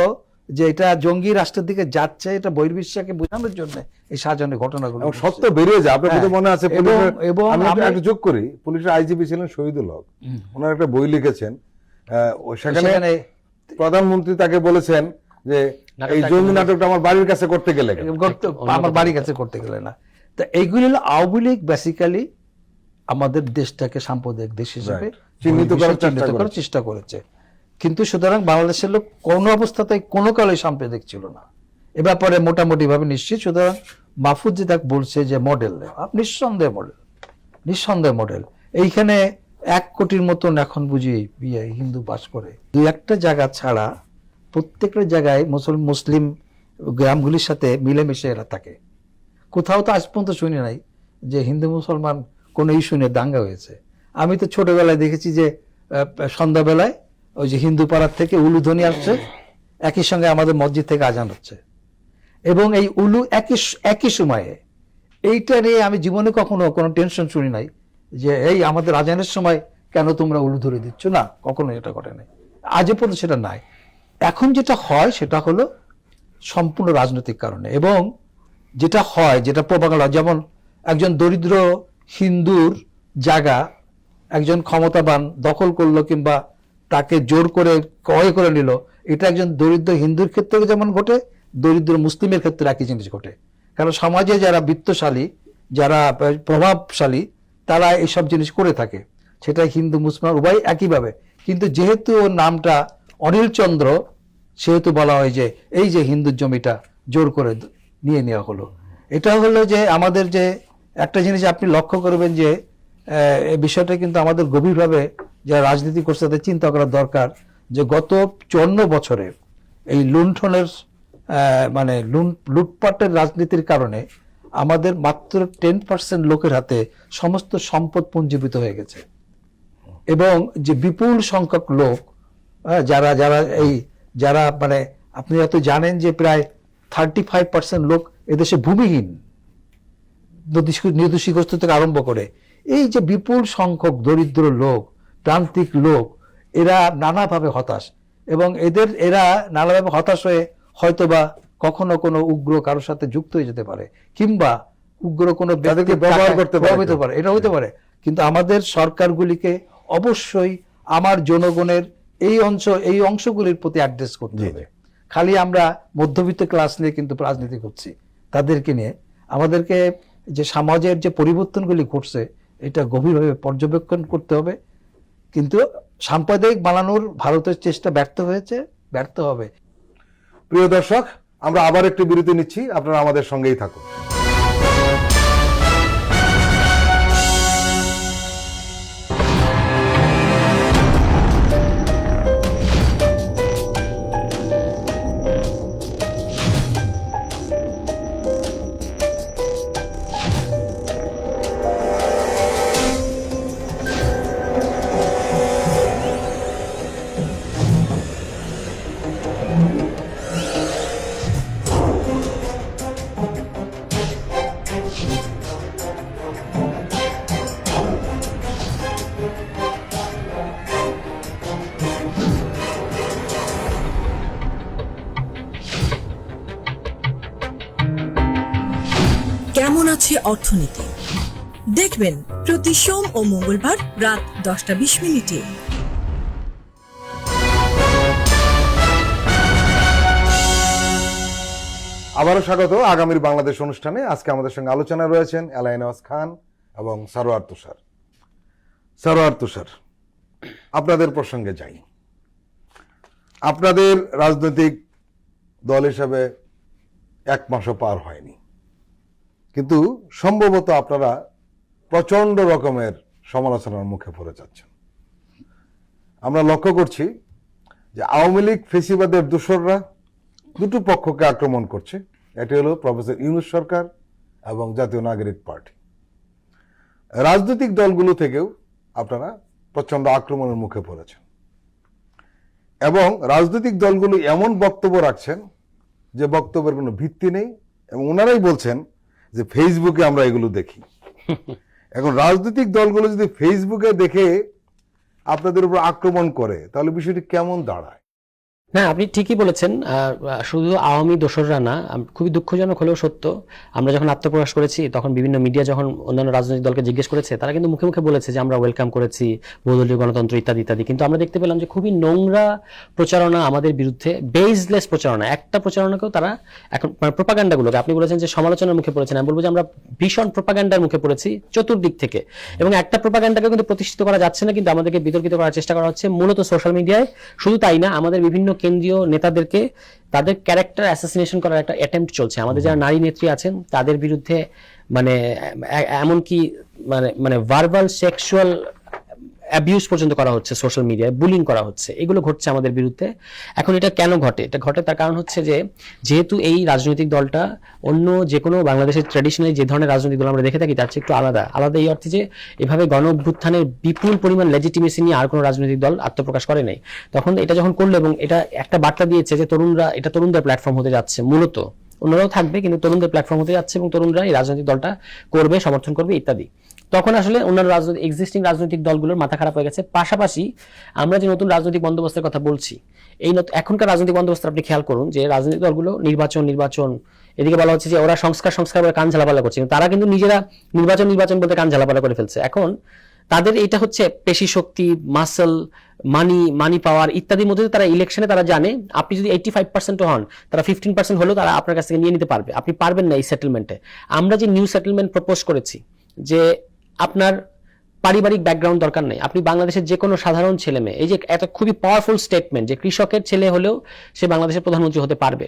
যে এটা জঙ্গি রাষ্ট্রের দিকে যাচ্ছে, এটা বহির্বিশ্বকে বোঝানোর জন্য এই সাজানো ঘটনাগুলো সত্য বেরিয়ে যায়। আপনার মনে আছে, এবং আমি একটা যোগ করি, পুলিশের আইজিপি ছিলেন শহীদুল হক, ওনার একটা বই লিখেছেন, সেখানে প্রধানমন্ত্রী তাকে বলেছেন যে এই জঙ্গি নাটকটা আমার বাড়ির কাছে করতে গেলে, আমার বাড়ির কাছে করতে গেলে না। তো এইগুলি হলো আওয়ামী লীগ বেসিক্যালি আমাদের দেশটাকে সাম্প্রদায়িক দেশ হিসেবে চিহ্নিত করার চেষ্টা করেছে। কিন্তু সুতরাং বাংলাদেশের লোক কোনো অবস্থাতেই কোনো কালে সাম্প্রদায়িক ছিল না, এ ব্যাপারে মোটামুটি ভাবে নিশ্চিত। সুতরাং মাহফুজ যে তাকে বলছে যে মডেল, নিঃসন্দেহ মডেল। এইখানে 1 কোটির মতন এখন বুঝি হিন্দু বাস করে, 2-1টা জায়গা ছাড়া প্রত্যেকটা জায়গায় মুসলিম গ্রামগুলির সাথে মিলেমিশে এরা থাকে। কোথাও তো আজ পর্যন্ত শুনি নাই যে হিন্দু মুসলমান কোনো ইস্যু নিয়ে দাঙ্গা হয়েছে। আমি তো ছোটবেলায় দেখেছি যে সন্ধ্যাবেলায় ওই যে হিন্দু পাড়ার থেকে উলুধ্বনি আসছে, একই সঙ্গে আমাদের মসজিদ থেকে আজান হচ্ছে, এবং এই উলু একই সময়ে। এইটা নিয়ে আমি জীবনে কখনো কোনো টেনশন শুনি নাই যে এই আমাদের আজানের সময় কেন তোমরা উলু ধরে দিচ্ছ, না, কখনো এটা ঘটে নাই, আজও পর্যন্ত সেটা নাই। এখন যেটা হয় সেটা হলো সম্পূর্ণ রাজনৈতিক কারণে, এবং যেটা হয় যেটা প্রভাবশালী, যেমন একজন দরিদ্র হিন্দুর জায়গা একজন ক্ষমতাবান দখল করলো কিংবা তাকে জোর করে ক্রয় করে নিল, এটা একজন দরিদ্র হিন্দুর ক্ষেত্রে যেমন ঘটে, দরিদ্র মুসলিমের ক্ষেত্রে একই জিনিস ঘটে। কারণ সমাজে যারা বিত্তশালী, যারা প্রভাবশালী, তারা এইসব জিনিস করে থাকে, সেটা হিন্দু মুসলমান উভয় একইভাবে। কিন্তু যেহেতু ওর নামটা অনিল চন্দ্র, সেহেতু বলা হয় যে এই যে হিন্দুর জমিটা জোর করে নিয়ে নেওয়া হলো। এটা হলো যে আমাদের যে একটা জিনিস আপনি লক্ষ্য করবেন যে এই বিষয়টা কিন্তু আমাদের গভীরভাবে যারা রাজনীতি করছে তাদের চিন্তা করা দরকার, যে গত 54 বছরে এই লুণ্ঠনের মানে লুটপাটের রাজনীতির কারণে আমাদের মাত্র 10% লোকের হাতে সমস্ত সম্পদ পুঞ্জীভূত হয়ে গেছে, এবং যে বিপুল সংখ্যক লোক যারা মানে আপনি হয়তো জানেন যে প্রায় 35% লোক এদেশে ভূমিহীন, নির্দোষীগ্রস্ত থেকে আরম্ভ করে। এই যে বিপুল সংখ্যক দরিদ্র লোক, প্রান্তিক লোক, এরা নানাভাবে হতাশ, এবং এরা নানাভাবে হতাশ হয়ে হয়তোবা কখনো কোনো উগ্র কারোর সাথে যুক্ত হয়ে যেতে পারে, কিংবা উগ্র কোনো ব্যক্তিকে ব্যবহার করতে পারে, এটা হতে পারে। কিন্তু আমাদের সরকারগুলিকে অবশ্যই আমার জনগণের এই অংশগুলির প্রতি অ্যাড্রেস করতে হবে। খালি আমরা মধ্যবিত্ত ক্লাস নিয়ে কিন্তু রাজনীতি করছি, তাদেরকে নিয়ে আমাদেরকে যে সমাজের যে পরিবর্তনগুলি ঘটছে এটা গভীরভাবে পর্যবেক্ষণ করতে হবে। কিন্তু সাম্প্রদায়িক বানানোর ভারতের চেষ্টা ব্যর্থ হবে। প্রিয় দর্শক, আমরা আবার একটু বিরতি নিচ্ছি, আপনারা আমাদের সঙ্গেই থাকুন। কেমন আছে অর্থনীতি দেখবেন প্রতি সোম ও মঙ্গলবার রাত 10:20 আবারও স্বাগত আগামীর বাংলাদেশ অনুষ্ঠানে। আজকে আমাদের সঙ্গে আলোচনায় রয়েছেন এলাই নওয়াজ খান এবং সারোয়ার তুষার। সারোয়ার তুষার, আপনাদের প্রসঙ্গে যাই। আপনাদের রাজনৈতিক দল হিসাবে 1 মাসও পার হয়নি, কিন্তু সম্ভবত আপনারা প্রচন্ড রকমের সমালোচনার মুখে পড়ে যাচ্ছেন। আমরা লক্ষ্য করছি যে আওয়ামী লীগ ফেসিবাদের দোসররা দুটো পক্ষকে আক্রমণ করছে। এটি হলো প্রফেসর ইউনূস সরকার এবং জাতীয় নাগরিক পার্টি। রাজনৈতিক দলগুলো থেকেও আপনারা প্রচন্ড আক্রমণের মুখে পড়েছেন এবং রাজনৈতিক দলগুলো এমন বক্তব্য রাখছেন যে বক্তব্যের কোনো ভিত্তি নেই, এবং ওনারাই বলছেন যে ফেসবুকে আমরা এগুলো দেখি। এখন রাজনৈতিক দলগুলো যদি ফেসবুকে দেখে আপনাদের উপর আক্রমণ করে, তাহলে বিষয়টি কেমন দাঁড়ায়? না, আপনি ঠিকই বলেছেন। শুধু আওয়ামী দোসররা না, খুবই দুঃখজনক হলেও সত্য, আমরা যখন আত্মপ্রকাশ করেছি তখন বিভিন্ন মিডিয়া যখন অন্যান্য রাজনৈতিক দলকে জিজ্ঞেস করেছে, তারা কিন্তু মুখে মুখে বলেছে যে আমরা ওয়েলকাম করেছি বহুদলীয় গণতন্ত্র ইত্যাদি ইত্যাদি। কিন্তু আমরা দেখতে পেলাম যে খুবই নোংরা প্রচারণা আমাদের বিরুদ্ধে, বেসলেস প্রচারণা। একটা প্রচারণাকেও তারা এখন মানে প্রোপাগান্ডাগুলোকে, আপনি বলেছেন যে সমালোচনার মুখে পড়েছেন, আমি বলবো যে আমরা ভীষণ প্রোপাগান্ডার মুখে পড়েছি চতুর্দিক থেকে। এবং একটা প্রোপাগান্ডাকে কিন্তু প্রতিষ্ঠিত করা যাচ্ছে না, কিন্তু আমাদেরকে বিতর্কিত করার চেষ্টা করা হচ্ছে মূলত সোশ্যাল মিডিয়ায়। শুধু তাই না, আমাদের বিভিন্ন কেন্দ্রীয় নেতাদেরকে তাদের ক্যারেক্টার অ্যাসাসিনেশন করার একটা অ্যাটেম্প্ট চলছে। আমাদের যারা নারী নেত্রী আছেন তাদের বিরুদ্ধে মানে এমনকি মানে ভার্বাল সেক্সুয়াল অ্যাবিউজ পর্যন্ত করা হচ্ছে, সোশ্যাল মিডিয়ায় বুলিং করা হচ্ছে। এগুলো ঘটছে আমাদের বিরুদ্ধে। এখন এটা কেন ঘটে? এটা ঘটে তার কারণ হচ্ছে যে যেহেতু এই রাজনৈতিক দলটা অন্য যে কোনো বাংলাদেশের ট্র্যাডিশনালি যে ধরনের রাজনৈতিক দল আমরা দেখে থাকি তার চেয়ে একটু আলাদা। এই অর্থে যে এভাবে গণ অভ্যুত্থানের বিপুল পরিমাণ লেজিটিমেসি নিয়ে আর কোনো রাজনৈতিক দল আত্মপ্রকাশ করে নাই। তখন এটা যখন করলো এবং এটা একটা বার্তা দিয়েছে যে তরুণরা, এটা তরুণদের প্ল্যাটফর্ম হতে যাচ্ছে, মূলত অন্যরাও থাকবে কিন্তু তরুণদের প্ল্যাটফর্ম হতে যাচ্ছে এবং তরুণরা এই রাজনৈতিক দলটা করবে, সমর্থন করবে ইত্যাদি। তখন আসলে অন্যান্য এক্সিস্টিং রাজনৈতিক দলগুলোর মাথা খারাপ হয়ে গেছে। পাশাপাশি আমরা যে নতুন রাজনৈতিক বন্দোবস্তের কথা বলছি, এই এখনকার রাজনৈতিক বন্দোবস্ত আপনি খেয়াল করুন যে রাজনৈতিক দলগুলো নির্বাচন এদিকে বলা হচ্ছে যে ওরা সংস্কার বলে কান ঝালাপালা করছে, কিন্তু তারা কিন্তু নিজেরা নির্বাচন বলতে কান ঝালাপালা করে ফেলছে। এখন তাদের এটা হচ্ছে পেশি শক্তি, মাসল, মানি পাওয়ার ইত্যাদির মধ্যে তারা ইলেকশনে তারা জানে আপনি যদি 85% হন, তারা 15% হলেও তারা আপনার কাছ থেকে নিয়ে নিতে পারবে। আপনি পারবেন না এই সেটেলমেন্টে। আমরা যে নিউ সেটেলমেন্ট প্রপোজ করেছি যে আপনার পারিবারিক ব্যাকগ্রাউন্ড দরকার নেই, আপনি বাংলাদেশের যে কোনো সাধারণ ছেলে মেয়ে, এই যে একটা খুবই পাওয়ারফুল স্টেটমেন্ট যে কৃষকের ছেলে হলেও সে বাংলাদেশের প্রধানমন্ত্রী হতে পারবে।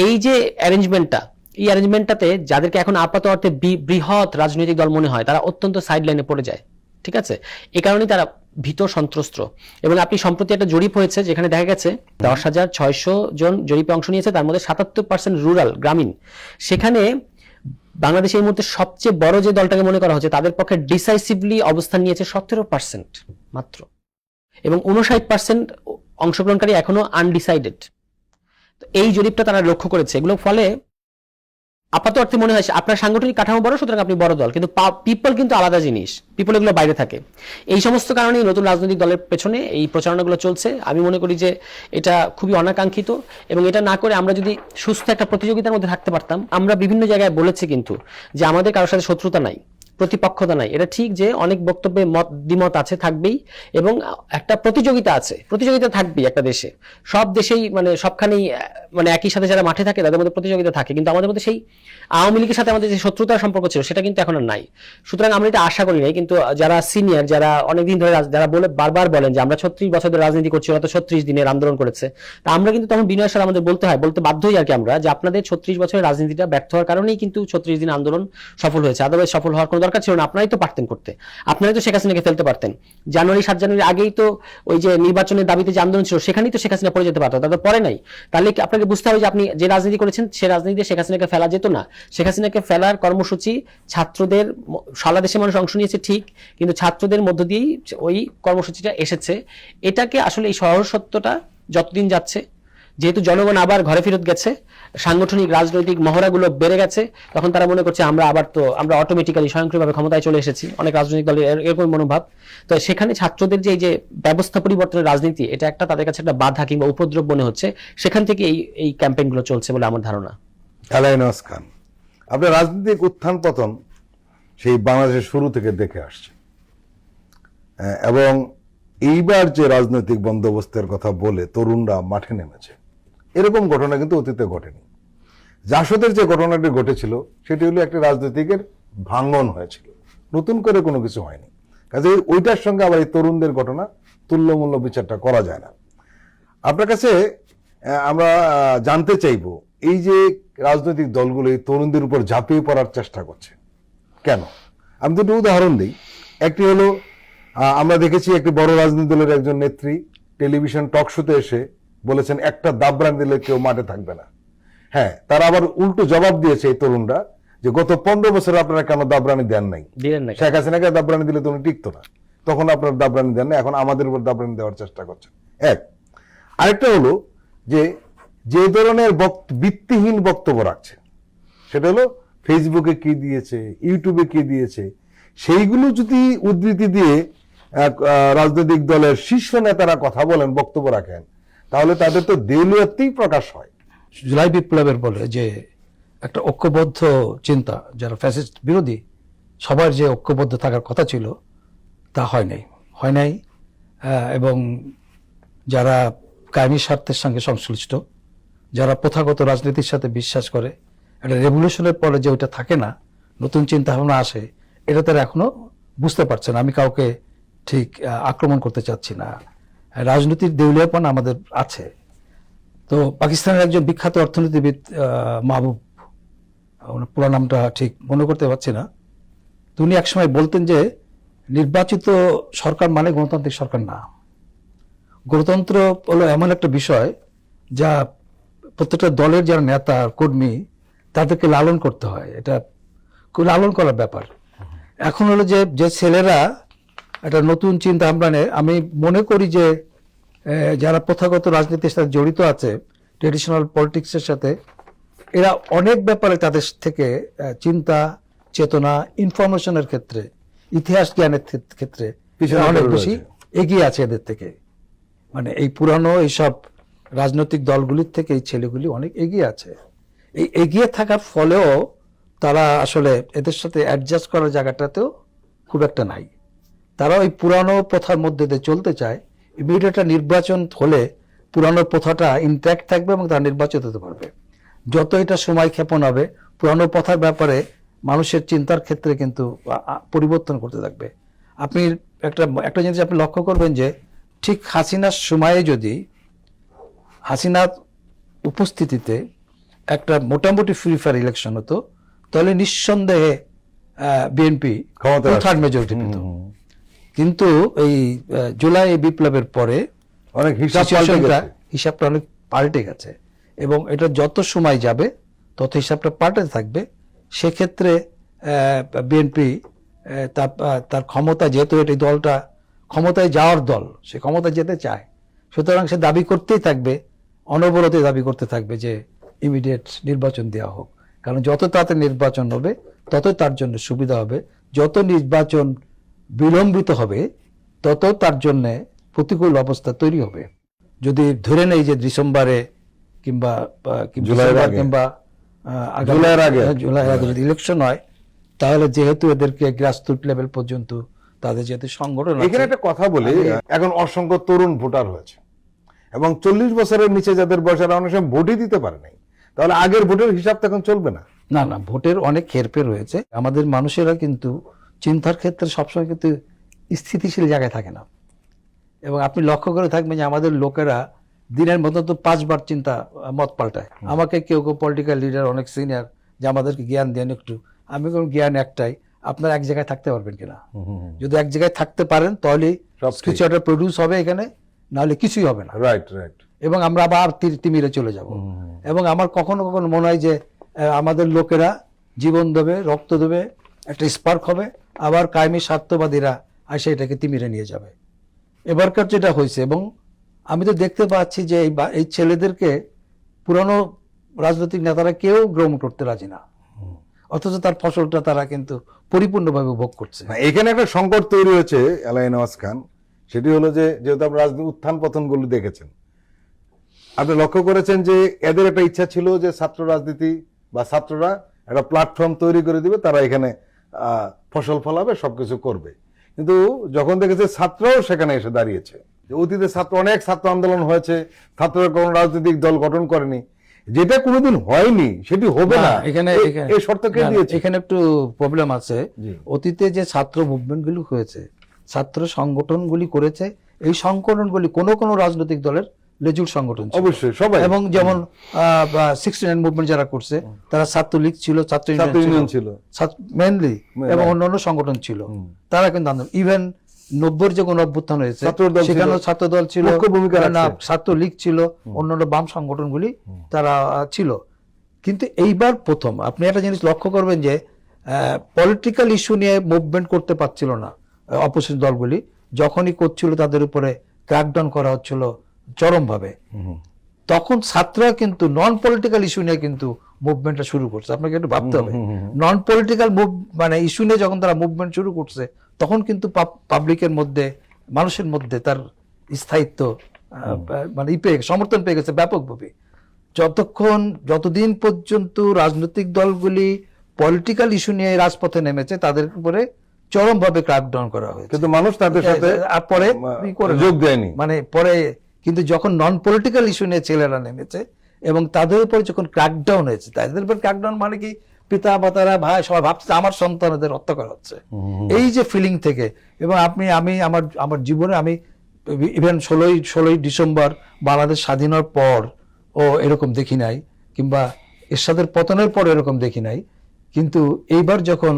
এই যে অ্যারেঞ্জমেন্টটা, এই অ্যারেঞ্জমেন্টটাতে যাদেরকে এখন আপাতত অর্থে বৃহৎ রাজনৈতিক দল মনে হয় তারা অত্যন্ত সাইড লাইনে পড়ে যায়। ঠিক আছে, এই কারণেই তারা ভীত সন্ত্রস্ত। এবং আপনি সম্প্রতি একটা জরিপ হয়েছে যেখানে দেখা গেছে 10,600 জন জরিপে অংশ নিয়েছে, তার মধ্যে 77% রুরাল, গ্রামীণ। সেখানে বাংলাদেশে এই মুহূর্তে সবচেয়ে বড় যে দলটাকে মনে করা হচ্ছে তাদের পক্ষে ডিসাইসিভলি অবস্থান নিয়েছে 17% মাত্র, এবং 59% অংশগ্রহণকারী এখনো আনডিসাইডেড। এই জরিপটা তারা লক্ষ্য করেছে। এগুলো ফলে আপাত অর্থে মনে হয় আপনার সাংগঠনিক কাঠামো বড়, সুতরাং আপনি বড় দল, কিন্তু পিপল কিন্তু আলাদা জিনিস, পিপল এগুলো বাইরে থাকে। এই সমস্ত কারণেই নতুন রাজনৈতিক দলের পেছনে এই প্রচারণাগুলো চলছে। আমি মনে করি যে এটা খুবই অনাকাঙ্ক্ষিত, এবং এটা না করে আমরা যদি সুস্থ একটা প্রতিযোগিতার মধ্যে থাকতে পারতাম। আমরা বিভিন্ন জায়গায় বলেছি কিন্তু যে আমাদের কারোর সাথে শত্রুতা নাই, প্রতিপক্ষতা নাই। এটা ঠিক যে অনেক বক্তব্যে দ্বিমত আছে, থাকবেই, এবং একটা প্রতিযোগিতা আছে, প্রতিযোগিতা থাকবেই একটা দেশে। সব দেশেই মানে সবখানেই মানে একই সাথে যারা মাঠে থাকে তাদের মধ্যে প্রতিযোগিতা থাকে, কিন্তু আমাদের মধ্যে সেই আওয়ামী লীগের সাথে আমাদের যে শত্রুতার সম্পর্ক ছিল সেটা কিন্তু এখন আর নাই। সুতরাং আমরা এটা আশা করি নাই, কিন্তু যারা সিনিয়র, যারা অনেকদিন ধরে যারা বারবার বলেন যে আমরা 36 বছর ধরে রাজনীতি করছি, ওরা তো 36 দিনের আন্দোলন করেছে, তা আমরা কিন্তু তখন বিনয়ের সাথে আমাদের বলতে বাধ্যই আর কি আমরা, যে আপনাদের 36 বছরের রাজনীতিটা ব্যর্থ হওয়ার কারণেই কিন্তু 36 দিন আন্দোলন সফল হয়েছে। আদারওয়াইজ সফল হওয়ার কোনো দরকার ছিল না। আপনারাই তো পারতেন করতে, আপনারাই তো শেখ হাসিনাকে ফেলতে পারতেন। 7 জানুয়ারি আগেই তো ওই যে নির্বাচনের দাবিতে যে আন্দোলন ছিল সেখানেই তো শেখ হাসিনা পড়ে যেতে পারতো, তাদের পরে নাই। তাহলে আপনাকে বুঝতে হবে যে আপনি যে রাজনীতি করেছেন সে রাজনীতিতে শেখ হাসিনাকে ফেলা যেত না। শেখ হাসিনাকে ফেলার কর্মসূচি ছাত্রদের, সারা দেশের মানুষ অংশ নিয়েছে ঠিক, কিন্তু ছাত্রদের মধ্য দিয়েই ওই কর্মসূচিটা এসেছে। এটাকে আসলে এই সহজ সত্যটা যতদিন যাচ্ছে, যেহেতু জনগণ আবার ঘরে ফেরত গেছে, সাংগঠনিক রাজনৈতিক মহড়াগুলো বেড়ে গেছে, তখন তারা মনে করছে আমরা অটোমেটিক্যালি স্বয়ংক্রিয়ভাবে ক্ষমতায় চলে এসেছি। অনেক রাজনৈতিক দলের এরকম মনোভাব। তো সেখানে ছাত্রদের যে এই যে ব্যবস্থা পরিবর্তনের রাজনীতি, এটা একটা তাদের কাছে একটা বাধা কিংবা উপদ্রব মনে হচ্ছে। সেখান থেকে এই ক্যাম্পেইনগুলো চলছে বলে আমার ধারণা। এলাই নওয়াজ খান, আপনার রাজনৈতিক উত্থান পতন সেই বাংলাদেশের শুরু থেকে দেখে আসছে, এবং এইবার যে রাজনৈতিক বন্দোবস্তের কথা বলে তরুণরা মাঠে নেমেছে, এরকম ঘটনা কিন্তু অতীতে ঘটেনি। জাসদের যে ঘটনাটি ঘটেছিল সেটি হলো একটি রাজনৈতিকের ভাঙন হয়েছিল, নতুন করে কোনো কিছু হয়নি। কাজে ওইটার সঙ্গে আবার এই তরুণদের ঘটনা তুল্যমূল্য বিচারটা করা যায় না। আপনার কাছে আমরা জানতে চাইব, এই যে রাজনৈতিক দলগুলো এই তরুণদের উপর ঝাঁপিয়ে পড়ার চেষ্টা করছে কেন? আমি দুটো উদাহরণ দিই। একটি হলো, আমরা দেখেছি একটি বড় রাজনৈতিক দলের একজন নেত্রী টেলিভিশন টক শোতে এসে বলেছেন একটা দাবরান দিলে কেউ মাঠে থাকবে না। হ্যাঁ, তারা আবার উল্টো জবাব দিয়েছে এই তরুণরা যে গত 15 বছরে আপনারা কেন দাবরানি দেন নাই? দিলেন না। শেখ হাসিনাকে দাবরানি দিলে তো উনি টিকতো না, তখন আপনার দাবরানি দেন না, এখন আমাদের উপর দাবরানি দেওয়ার চেষ্টা করছেন। এক। আরেকটা হলো যে ধরনের ভিত্তিহীন বক্তব্য রাখছে, সেটা হলো ফেসবুকে কি দিয়েছে, ইউটিউবে কি দিয়েছে, সেইগুলো যদি উদ্ধৃতি দিয়ে রাজনৈতিক দলের শীর্ষ নেতারা কথা বলেন, বক্তব্য রাখেন, তাহলে তাদের তো দেউলিয়াতেই প্রকাশ হয়। জুলাই বিপ্লবের বলে যে একটা ঐক্যবদ্ধ চিন্তা, যারা ফ্যাসিস্ট বিরোধী সবার যে ঐক্যবদ্ধ থাকার কথা ছিল তা হয় নাই। এবং যারা কায়েমি স্বার্থের সঙ্গে সংশ্লিষ্ট, যারা প্রথাগত রাজনীতির সাথে বিশ্বাস করে, একটা রেভলিউশনের পরে যে ওইটা থাকে না, নতুন চিন্তা ভাবনা আসে, এটা তারা এখনো বুঝতে পারছে না। আমি কাউকে ঠিক আক্রমণ করতে চাচ্ছি না, রাজনীতির দেউলিয়াপন আমাদের আছে। তো পাকিস্তানের একজন বিখ্যাত অর্থনীতিবিদ মাহবুব, পুরো নামটা ঠিক মনে করতে পারছি না, তো উনি একসময় বলতেন যে নির্বাচিত সরকার মানে গণতান্ত্রিক সরকার না। গণতন্ত্র হলো এমন একটা বিষয় যা প্রত্যেকটা দলের যারা নেতা কর্মী তাদেরকে লালন করতে হয়, এটা খুব লালন করার ব্যাপার। এখন হলো যে ছেলেরা একটা নতুন চিন্তা ভাবনা নেয়, আমি মনে করি যে যারা প্রথাগত রাজনীতির সাথে জড়িত আছে, ট্রেডিশনাল পলিটিক্সের সাথে, এরা অনেক ব্যাপারে তাদের থেকে চিন্তা চেতনা ইনফরমেশনের ক্ষেত্রে, ইতিহাস জ্ঞানের ক্ষেত্রে পিছনে অনেক পড়ে বেশি এগিয়ে আছে এদের থেকে। মানে এই পুরানো এইসব রাজনৈতিক দলগুলির থেকে এই ছেলেগুলি অনেক এগিয়ে আছে। এই এগিয়ে থাকার ফলেও তারা আসলে এদের সাথে অ্যাডজাস্ট করার জায়গাটাতেও খুব একটা নাই। তারা ওই পুরানো প্রথার মধ্যে দিয়ে চলতে চায়। ইমিডিয়েট একটা নির্বাচন হলে পুরানো প্রথাটা ইনট্যাক্ট থাকবে এবং তারা নির্বাচিত হতে পারবে। যত এটা সময় ক্ষেপণ হবে, পুরানো প্রথার ব্যাপারে মানুষের চিন্তার ক্ষেত্রে কিন্তু পরিবর্তন করতে থাকবে। আপনি একটা জিনিস আপনি লক্ষ্য করবেন যে ঠিক হাসিনার সময়ে যদি হাসিনার উপস্থিতিতে একটা মোটামুটি ফ্রি ফায়ার ইলেকশন হতো, তাহলে নিঃসন্দেহে বিএনপি থার্ড মেজরিটি পেত। কিন্তু এই জুলাই বিপ্লবের পরে অনেক হিসাবটা অনেক পাল্টে গেছে, এবং এটা যত সময় যাবে তত হিসাবটা পাল্টে থাকবে। সেক্ষেত্রে বিএনপি তার ক্ষমতা, যেহেতু এই দলটা ক্ষমতায় যাওয়ার দল, সে ক্ষমতা যেতে চায়, সুতরাং সে দাবি করতেই থাকবে, অনবরত দাবি করতে থাকবে যে ইমিডিয়েট নির্বাচন দেওয়া হোক। কারণ যত তাড়াতাড়ি নির্বাচন হবে তত তার জন্য সুবিধা হবে, যত নির্বাচন বিলম্বিত হবে তত তার জন্য প্রতিকূল অবস্থা তৈরি হবে। যদি ধরে নেই যে ডিসেম্বরে কিংবা জুলাইয়ের আগে যদি ইলেকশন হয়, তাহলে যেহেতু এদেরকে গ্রাসরুট লেভেল পর্যন্ত তাদের যেহেতু সংগঠন আছে। এখানে একটা কথা বলি, এখন অসংখ্য তরুণ ভোটার হয়েছে এবং 40 বছরের নিচে যাদের বয়স, অনেক সময় ভোটই দিতে পারে নাই, তাহলে আগের ভোটের হিসাব তো এখন চলবে না। না, ভোটের অনেক হেরফের রয়েছে। আমাদের মানুষেরা কিন্তু চিন্তার ক্ষেত্রে সবসময় কিন্তু স্থিতিশীল জায়গায় থাকে না, এবং আপনি লক্ষ্য করে থাকবেন যে আমাদের লোকেরা দিনের মতো তো 5 বার চিন্তা মত পাল্টায়। আমাকে কেউ পলিটিক্যাল লিডার অনেক সিনিয়র যে আমাদেরকে জ্ঞান দেন একটু, আমি কোন জ্ঞান একটাই, আপনার এক জায়গায় থাকতে পারবেন কিনা। যদি এক জায়গায় থাকতে পারেন তাহলে কিছু একটা প্রডিউস হবে এখানে, নাহলে কিছুই হবে না। রাইট। এবং আমরা আবার তিমিরে চলে যাব। এবং আমার কখনো কখনো মনে হয় যে আমাদের লোকেরা জীবন দেবে, রক্ত দেবে, একটা স্পার্ক হবে, আবার কায়েমি স্বার্থবাদীরা আসে এটাকে তিমিরে নিয়ে যাবে। এবারকার যেটা হয়েছে, এবং আমি তো দেখতে পাচ্ছি যে এই ছেলেদেরকে পুরানো রাজনৈতিক নেতারা কেউ গ্রহণ করতে রাজি না, অথচ তার ফসলটা তারা কিন্তু পরিপূর্ণভাবে ভোগ করছে। এখানে একটা সংকট তৈরি হয়েছে এলাই নওয়াজ খান, সেটি হলো যে যেহেতু আপনি রাজনীতি উত্থান পতন গুলো দেখেছেন, আপনি লক্ষ্য করেছেন যে এদের একটা ইচ্ছা ছিল যে ছাত্র রাজনীতি বা ছাত্ররা একটা প্ল্যাটফর্ম তৈরি করে দিবে, তারা এখানে ফসল ফলাবে, সবকিছু করবে। কিন্তু যখন দেখেছে ছাত্রও সেখানে এসে দাঁড়িয়েছে, যে অতীতে অনেক ছাত্র আন্দোলন হয়েছে, ছাত্ররা কোনো রাজনৈতিক দল গঠন করেনি, যেটা কোনোদিন হয়নি সেটি হবে না, এখানে এই শর্ত কে দিয়েছে? এখানে একটু প্রবলেম আছে। জি। অতীতে যে ছাত্র মুভমেন্ট গুলি হয়েছে, ছাত্র সংগঠনগুলি করেছে, এই সংগঠনগুলি কোনো কোনো রাজনৈতিক দলের লেজুর সংগঠন ছিল। অবশ্যই সবাই। এবং যেমন 69 মুভমেন্ট যারা করছে তারা ছাত্রলীগ ছিল, ছাত্র ইউনিয়ন ছিল মেনলি, এবং অন্যান্য সংগঠন ছিল, তারা কিন্তু আন্দোলন। ইভেন 90 যে কোনো অভ্যুত্থান হয়েছে ছাত্রদল ছিল, সেখানেও ছাত্রদল ছিল, মুখ্য ভূমিকা না রাখছে। ছাত্রলীগ ছিল, অন্যান্য বাম সংগঠনগুলি তারা ছিল। কিন্তু এইবার প্রথম আপনি একটা জিনিস লক্ষ্য করবেন যে পলিটিক্যাল ইস্যু নিয়ে মুভমেন্ট করতে পারছিল না অপোজিশন দলগুলি, যখনই করছিল তাদের উপরে ক্র্যাকডাউন করা হচ্ছিল চরমভাবে। তখন ছাত্ররা কিন্তু নন পলিটিক্যাল ইস্যু নিয়ে কিন্তু মুভমেন্টটা শুরু করছে। আপনাকে একটু ভাবতে হবে, নন পলিটিক্যাল মানে ইস্যু নিয়ে যখন তারা মুভমেন্ট শুরু করছে, তখন কিন্তু পাবলিকের মধ্যে, মানুষের মধ্যে তার স্থায়িত্ব মানে সমর্থন পেয়ে গেছে ব্যাপকভাবে। যতদিন পর্যন্ত রাজনৈতিক দলগুলি পলিটিক্যাল ইস্যু নিয়ে রাজপথে নেমেছে, তাদের উপরে চরমভাবে ক্র্যাকডাউন করা হয়েছে, কিন্তু মানুষ তাদের সাথে আর পরে যোগ দেয়নি। মানে পরে কিন্তু যখন নন পলিটিক্যাল ইস্যু নিয়ে ছেলেরা নেমেছে এবং তাদের উপর যখন ক্র্যাকডাউন হয়েছে, তাদের উপর ক্র্যাকডাউন মানে কি, পিতা মাতারা ভাই সবাই ভাবছে আমার সন্তানদের হত্যা করা হচ্ছে, এই যে ফিলিং থেকে। এবং আমি আমার জীবনে আমি ইভেন 16ই ডিসেম্বর বাংলাদেশ স্বাধীন হওয়ার পর ও এরকম দেখি নাই, কিংবা এরশাদের পতনের পর এরকম দেখি নাই। কিন্তু এইবার যখন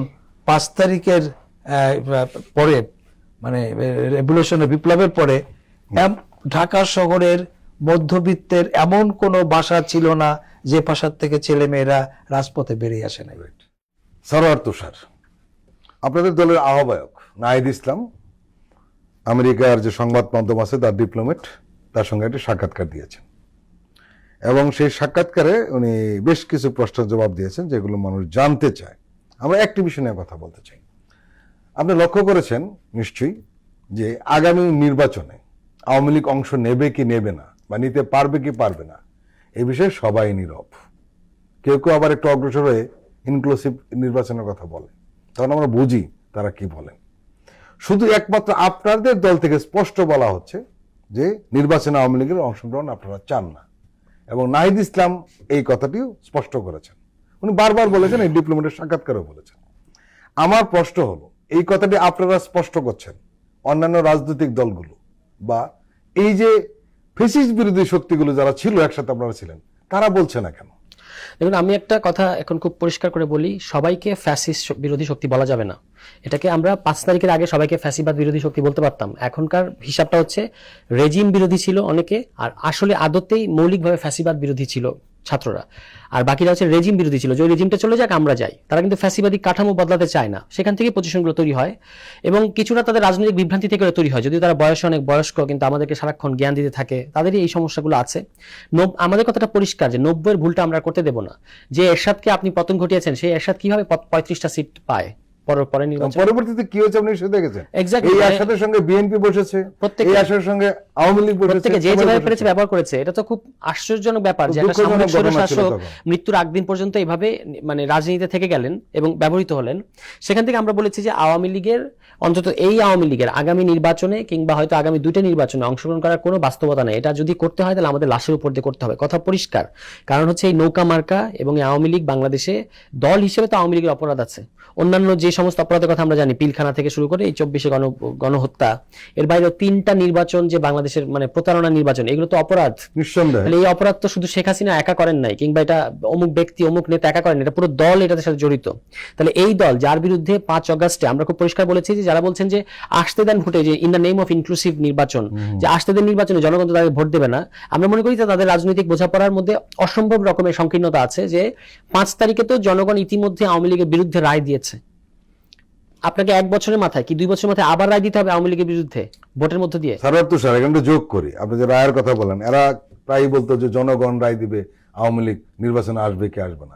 5 তারিখের পরে, মানে রেভলিউশনের বিপ্লবের পরে, ঢাকা শহরের মধ্যবিত্তের এমন কোনো বাসা ছিল না যে বাসার থেকে ছেলে মেয়েরা রাজপথে বেরিয়ে আসে নাই। সরোয়ার তুষার, আপনাদের দলের আহ্বায়ক নাহিদ ইসলাম আমেরিকার যে সংবাদ মাধ্যম আছে তার ডিপ্লোমেট, তার সঙ্গে একটি সাক্ষাৎকার দিয়েছেন, এবং সেই সাক্ষাৎকারে উনি বেশ কিছু প্রশ্নের জবাব দিয়েছেন যেগুলো মানুষ জানতে চায়। আমরা একটি বিষয় নিয়ে কথা বলতে চাই। আপনি লক্ষ্য করেছেন নিশ্চয়ই যে আগামী নির্বাচনে আওয়ামী লীগ অংশ নেবে কি নেবে না, বা নিতে পারবে কি পারবে না, এই বিষয়ে সবাই নীরব। কেউ কেউ আবার একটু অগ্রসর হয়ে ইনক্লুসিভ নির্বাচনের কথা বলে, তখন আমরা বুঝি তারা কি বলেন। শুধু একমাত্র আপনাদের দল থেকে স্পষ্ট বলা হচ্ছে যে নির্বাচনে আওয়ামী লীগের অংশগ্রহণ আপনারা চান না, এবং নাহিদ ইসলাম এই কথাটিও স্পষ্ট করেছেন। উনি বারবার বলেছেন, এই ডিপ্লোমেটের সাক্ষাৎকারেও বলেছেন। আমার প্রশ্ন হলো, এই কথাটি আপনারা স্পষ্ট করছেন, অন্যান্য রাজনৈতিক দলগুলো বা এই যে ফ্যাসিস্ট বিরোধী শক্তিগুলো যারা ছিল একসাথে আপনারা ছিলেন, তারা বলছে না কেন? দেখুন, আমি একটা কথা এখন খুব পরিষ্কার করে বলি, সবাইকে ফ্যাসিস্ট বিরোধী শক্তি বলা যাবে না। এটাকে আমরা 5 তারিখের আগে সবাইকে ফ্যাসিবাদ বিরোধী শক্তি বলতে পারতাম। এখনকার হিসাবটা হচ্ছে রেজিম বিরোধী ছিল অনেকে, আর আসলে আদতেই মৌলিকভাবে ফ্যাসিবাদ বিরোধী ছিল ছাত্ররা, আর বাকিরা হচ্ছে রেজিম বিরোধী ছিল, যে রেজিমটা চলে যাক আমরা যাই। তারা কিন্তু ফ্যাসিবাদী কাঠামো বদলাতে চায় না, সেখান থেকে পজিশনগুলো তৈরি হয় এবং কিছুটা তাদের রাজনৈতিক বিভ্রান্তি থেকে তৈরি হয়। যদিও তারা বয়সে অনেক বয়স্ক, কিন্তু আমাদেরকে সারাক্ষণ জ্ঞান দিতে থাকে, তাদেরই এই সমস্যাগুলো আছে। আমাদের কথাটা পরিষ্কার যে 90-এর ভুলটা আমরা করতে দেব না। যে এরশাদকে আপনি পতন ঘটিয়েছেন, সেই এরশাদ কিভাবে 35টা সিট পায় পরে নির্বাচন? পরবর্তীতে কি হয়েছে আপনি সেটা দেখেছেন। Exactly, এই আশাদের সঙ্গে বিএনপি বসেছে, এই আশার সঙ্গে আওয়ামী লীগ বসেছে, প্রত্যেকে যে যেভাবে পেরেছে ব্যবহার করেছে। এটা তো খুব আশ্চর্যজনক ব্যাপার যে একটা সামরিক স্বৈরশাসক মৃত্যুর আগ দিন পর্যন্ত এভাবে মানে রাজনীতিতে থেকে গেলেন এবং ব্যবহৃত হলেন। সেখান থেকে আমরা বলেছি যে আওয়ামী লীগের, অন্তত এই আওয়ামী লীগের আগামী নির্বাচনে কিংবা হয়তো আগামী 2টা নির্বাচনে অংশগ্রহণ করার কোনো বাস্তবতা নেই। এটা যদি করতে হয় তাহলে আমাদের লাশের উপর দিয়ে করতে হবে, কথা পরিষ্কার। কারণ হচ্ছে এই নৌকা মার্কা এবং আওয়ামী লীগ বাংলাদেশে দল হিসেবে তো আওয়ামী লীগের অপরাধ আছে। অন্যান্য যে সমস্ত অপরাধের কথা আমরা জানি, পিলখানা থেকে শুরু করে এই 24-এ গণহত্যা, এর বাইরে 3টা নির্বাচন যে বাংলাদেশের মানে প্রতারণা নির্বাচন, এগুলো তো অপরাধ নিঃসন্দেহে। এই অপরাধ তো শুধু শেখ হাসিনা একা করেন নাই, কিংবা এটা অমুক ব্যক্তি অমুক নেতা একা করেন, এটা পুরো দল এটার সাথে জড়িত। তাহলে এই দল যার বিরুদ্ধে 5 অগাস্টে আমরা খুব পরিষ্কার বলেছি যে যারা বলছেন যে আসতে দেন ভোটে, যে in the name of inclusive নির্বাচন, যে আসতে দেন নির্বাচনে জনগণ তো তাদের ভোট দেবে না, আমরা মনে করি যে তাদের রাজনৈতিক বোঝাপড়ার মধ্যে অসম্ভব রকমের সংকীর্ণতা আছে। যে 5 তারিখে তো জনগণ ইতিমধ্যে আওয়ামী লীগের বিরুদ্ধে রায় দিয়েছে। আপনাকে 1 বছরের মাথায় কি 2 বছরের মাথায় আবার রায় দিতে হবে আওয়ামী লীগের বিরুদ্ধে ভোটের মধ্যে দিয়ে? সারার তো স্যার এখানে যোগ করি, আপনি যে রায়ের কথা বলেন, এরা প্রায় বলতো যে জনগণ রায় দিবে, আওয়ামী লীগ নির্বাচনে আসবে কি আসবে না,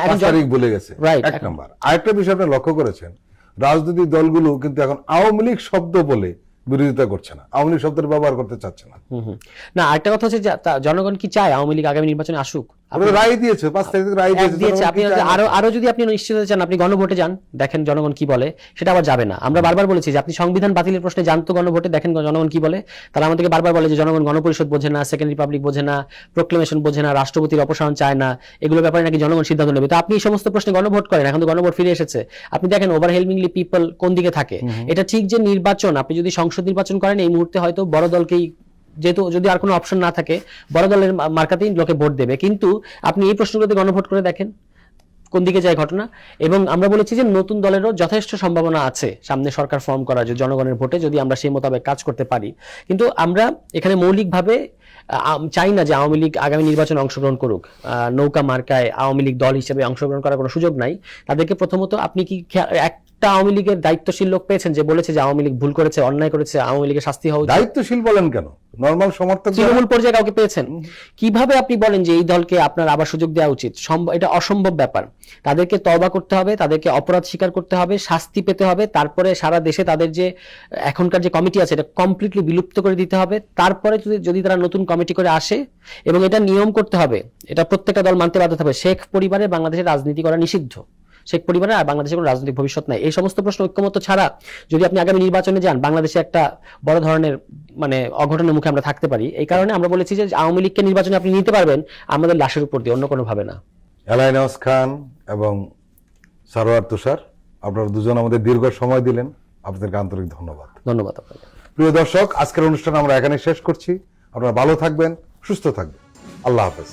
5 তারিখ বলে গেছে। এক নাম্বার। আরেকটা বিষয় আপনি লক্ষ্য করেছেন, রাজনৈতিক দলগুলো কিন্তু এখন আওয়ামী লীগ শব্দ বলে বিরোধিতা করছে না, আওয়ামী লীগ শব্দের ব্যবহার করতে চাচ্ছে না। না, আরেকটা কথা হচ্ছে যে জনগণ কি চায় আওয়ামী লীগ আগামী নির্বাচনে আসুক? আপনারা রায় দিয়েছে 5 তারিখ রায় এক দিয়েছে। জনগণ আপনি কি চায় না? আরো যদি আপনি নিশ্চিত হতে চান, আপনি গণভোটে যান, দেখেন জনগণ কি বলে, সেটা আবার যাবে না। আমরা বারবার বলেছি যে আপনি সংবিধান বাতিলের প্রশ্নে যান তো গণভোটে, দেখেন জনগণ কি বলে। তারা আমাদেরকে বারবার বলে যে জনগণ গণপরিষদ বোঝে না, সেকেন্ড রিপাবলিক বোঝে না, প্রোক্লেমেশন বোঝে না, রাষ্ট্রপতির অপসারণ চায় না, এগুলো ব্যাপারে নাকি জনগণ সিদ্ধান্ত নেবে। তো আপনি এই সমস্ত প্রশ্নে গণভোট করেন, এখন তো গণভোট ফিরে এসেছে। আপনি দেখেন ওভারহেলমিংলি পিপল কোন দিকে থাকে। এটা ঠিক যে নির্বাচন, আপনি যদি সংসদ নির্বাচন করেন এই মুহূর্তে হয়তো বড় দলকেই, যেহেতু যদি আর কোনো অপশন না থাকে বড় দলের মার্কাতেই লোকে ভোট দেবে, কিন্তু আপনি এই প্রশ্নগুলোতে গণভোট করে দেখেন কোন দিকে যায় ঘটনা। এবং আমরা বলেছি যে নতুন দলেরও যথেষ্ট সম্ভাবনা আছে সামনে সরকার ফর্ম করার, যে জনগণের ভোটে যদি আমরা সেই মোতাবেক কাজ করতে পারি। কিন্তু আমরা এখানে মৌলিকভাবে চাই না যে আওয়ামী লীগ আগামী নির্বাচনে অংশগ্রহণ করুক। নৌকা মার্কায় আওয়ামী লীগ দল হিসেবে অংশগ্রহণ করার কোনো সুযোগ নাই তাদেরকে। প্রথমত আপনি কি একটা আওয়ামী লীগের দায়িত্বশীল লোক পেয়েছেন যে বলেছে যে আওয়ামী লীগ ভুল করেছে, অন্যায় করেছে, আওয়ামী লীগের শাস্তি হওয়া উচিত? দায়িত্বশীল বলেন কেন, নরমাল সমর্থক তৃণমূল পর্যায়ে কাউকে পেয়েছেন? কিভাবে আপনি বলেন যে এই দলকে আপনার আবার সুযোগ দেওয়া উচিত? এটা অসম্ভব ব্যাপার। তাদেরকে তওবা করতে হবে, তাদেরকে অপরাধ স্বীকার করতে হবে, শাস্তি পেতে হবে, তারপরে সারা দেশে তাদের যে এখনকার যে কমিটি আছে এটা কমপ্লিটলি বিলুপ্ত করে দিতে হবে। তারপরে যদি তারা নতুন কমিটি করে আসে, এবং এটা নিয়ম করতে হবে, এটা প্রত্যেকটা দল মানতে বাধ্য হবে, শেখ পরিবারে বাংলাদেশে রাজনীতি করা নিষিদ্ধ, শেখ পরিবারে আর বাংলাদেশের কোনো রাজনৈতিক ভবিষ্যৎ নাই। এই সমস্ত প্রশ্ন ঐক্যমত ছাড়া যদি আপনি আগামী নির্বাচনে যান, বাংলাদেশে একটা বড় ধরনের অঘটনের মুখে আমরা থাকতে পারি। এই কারণে আমরা বলেছি যে আওয়ামী লীগকে নির্বাচনে আপনি নিতে পারবেন আমাদের লাশের উপর দিয়ে, অন্য কোনো ভাবে না। এলাই নওয়াজ খান এবং সারোয়ার তুষার, আপনারা দুজন আমাদের দীর্ঘ সময় দিলেন, আপনাদেরকে আন্তরিক ধন্যবাদ। ধন্যবাদ আপনাকে। প্রিয় দর্শক, আজকের অনুষ্ঠান আমরা এখানে শেষ করছি। আপনারা ভালো থাকবেন, সুস্থ থাকবেন। আল্লাহ হাফেজ।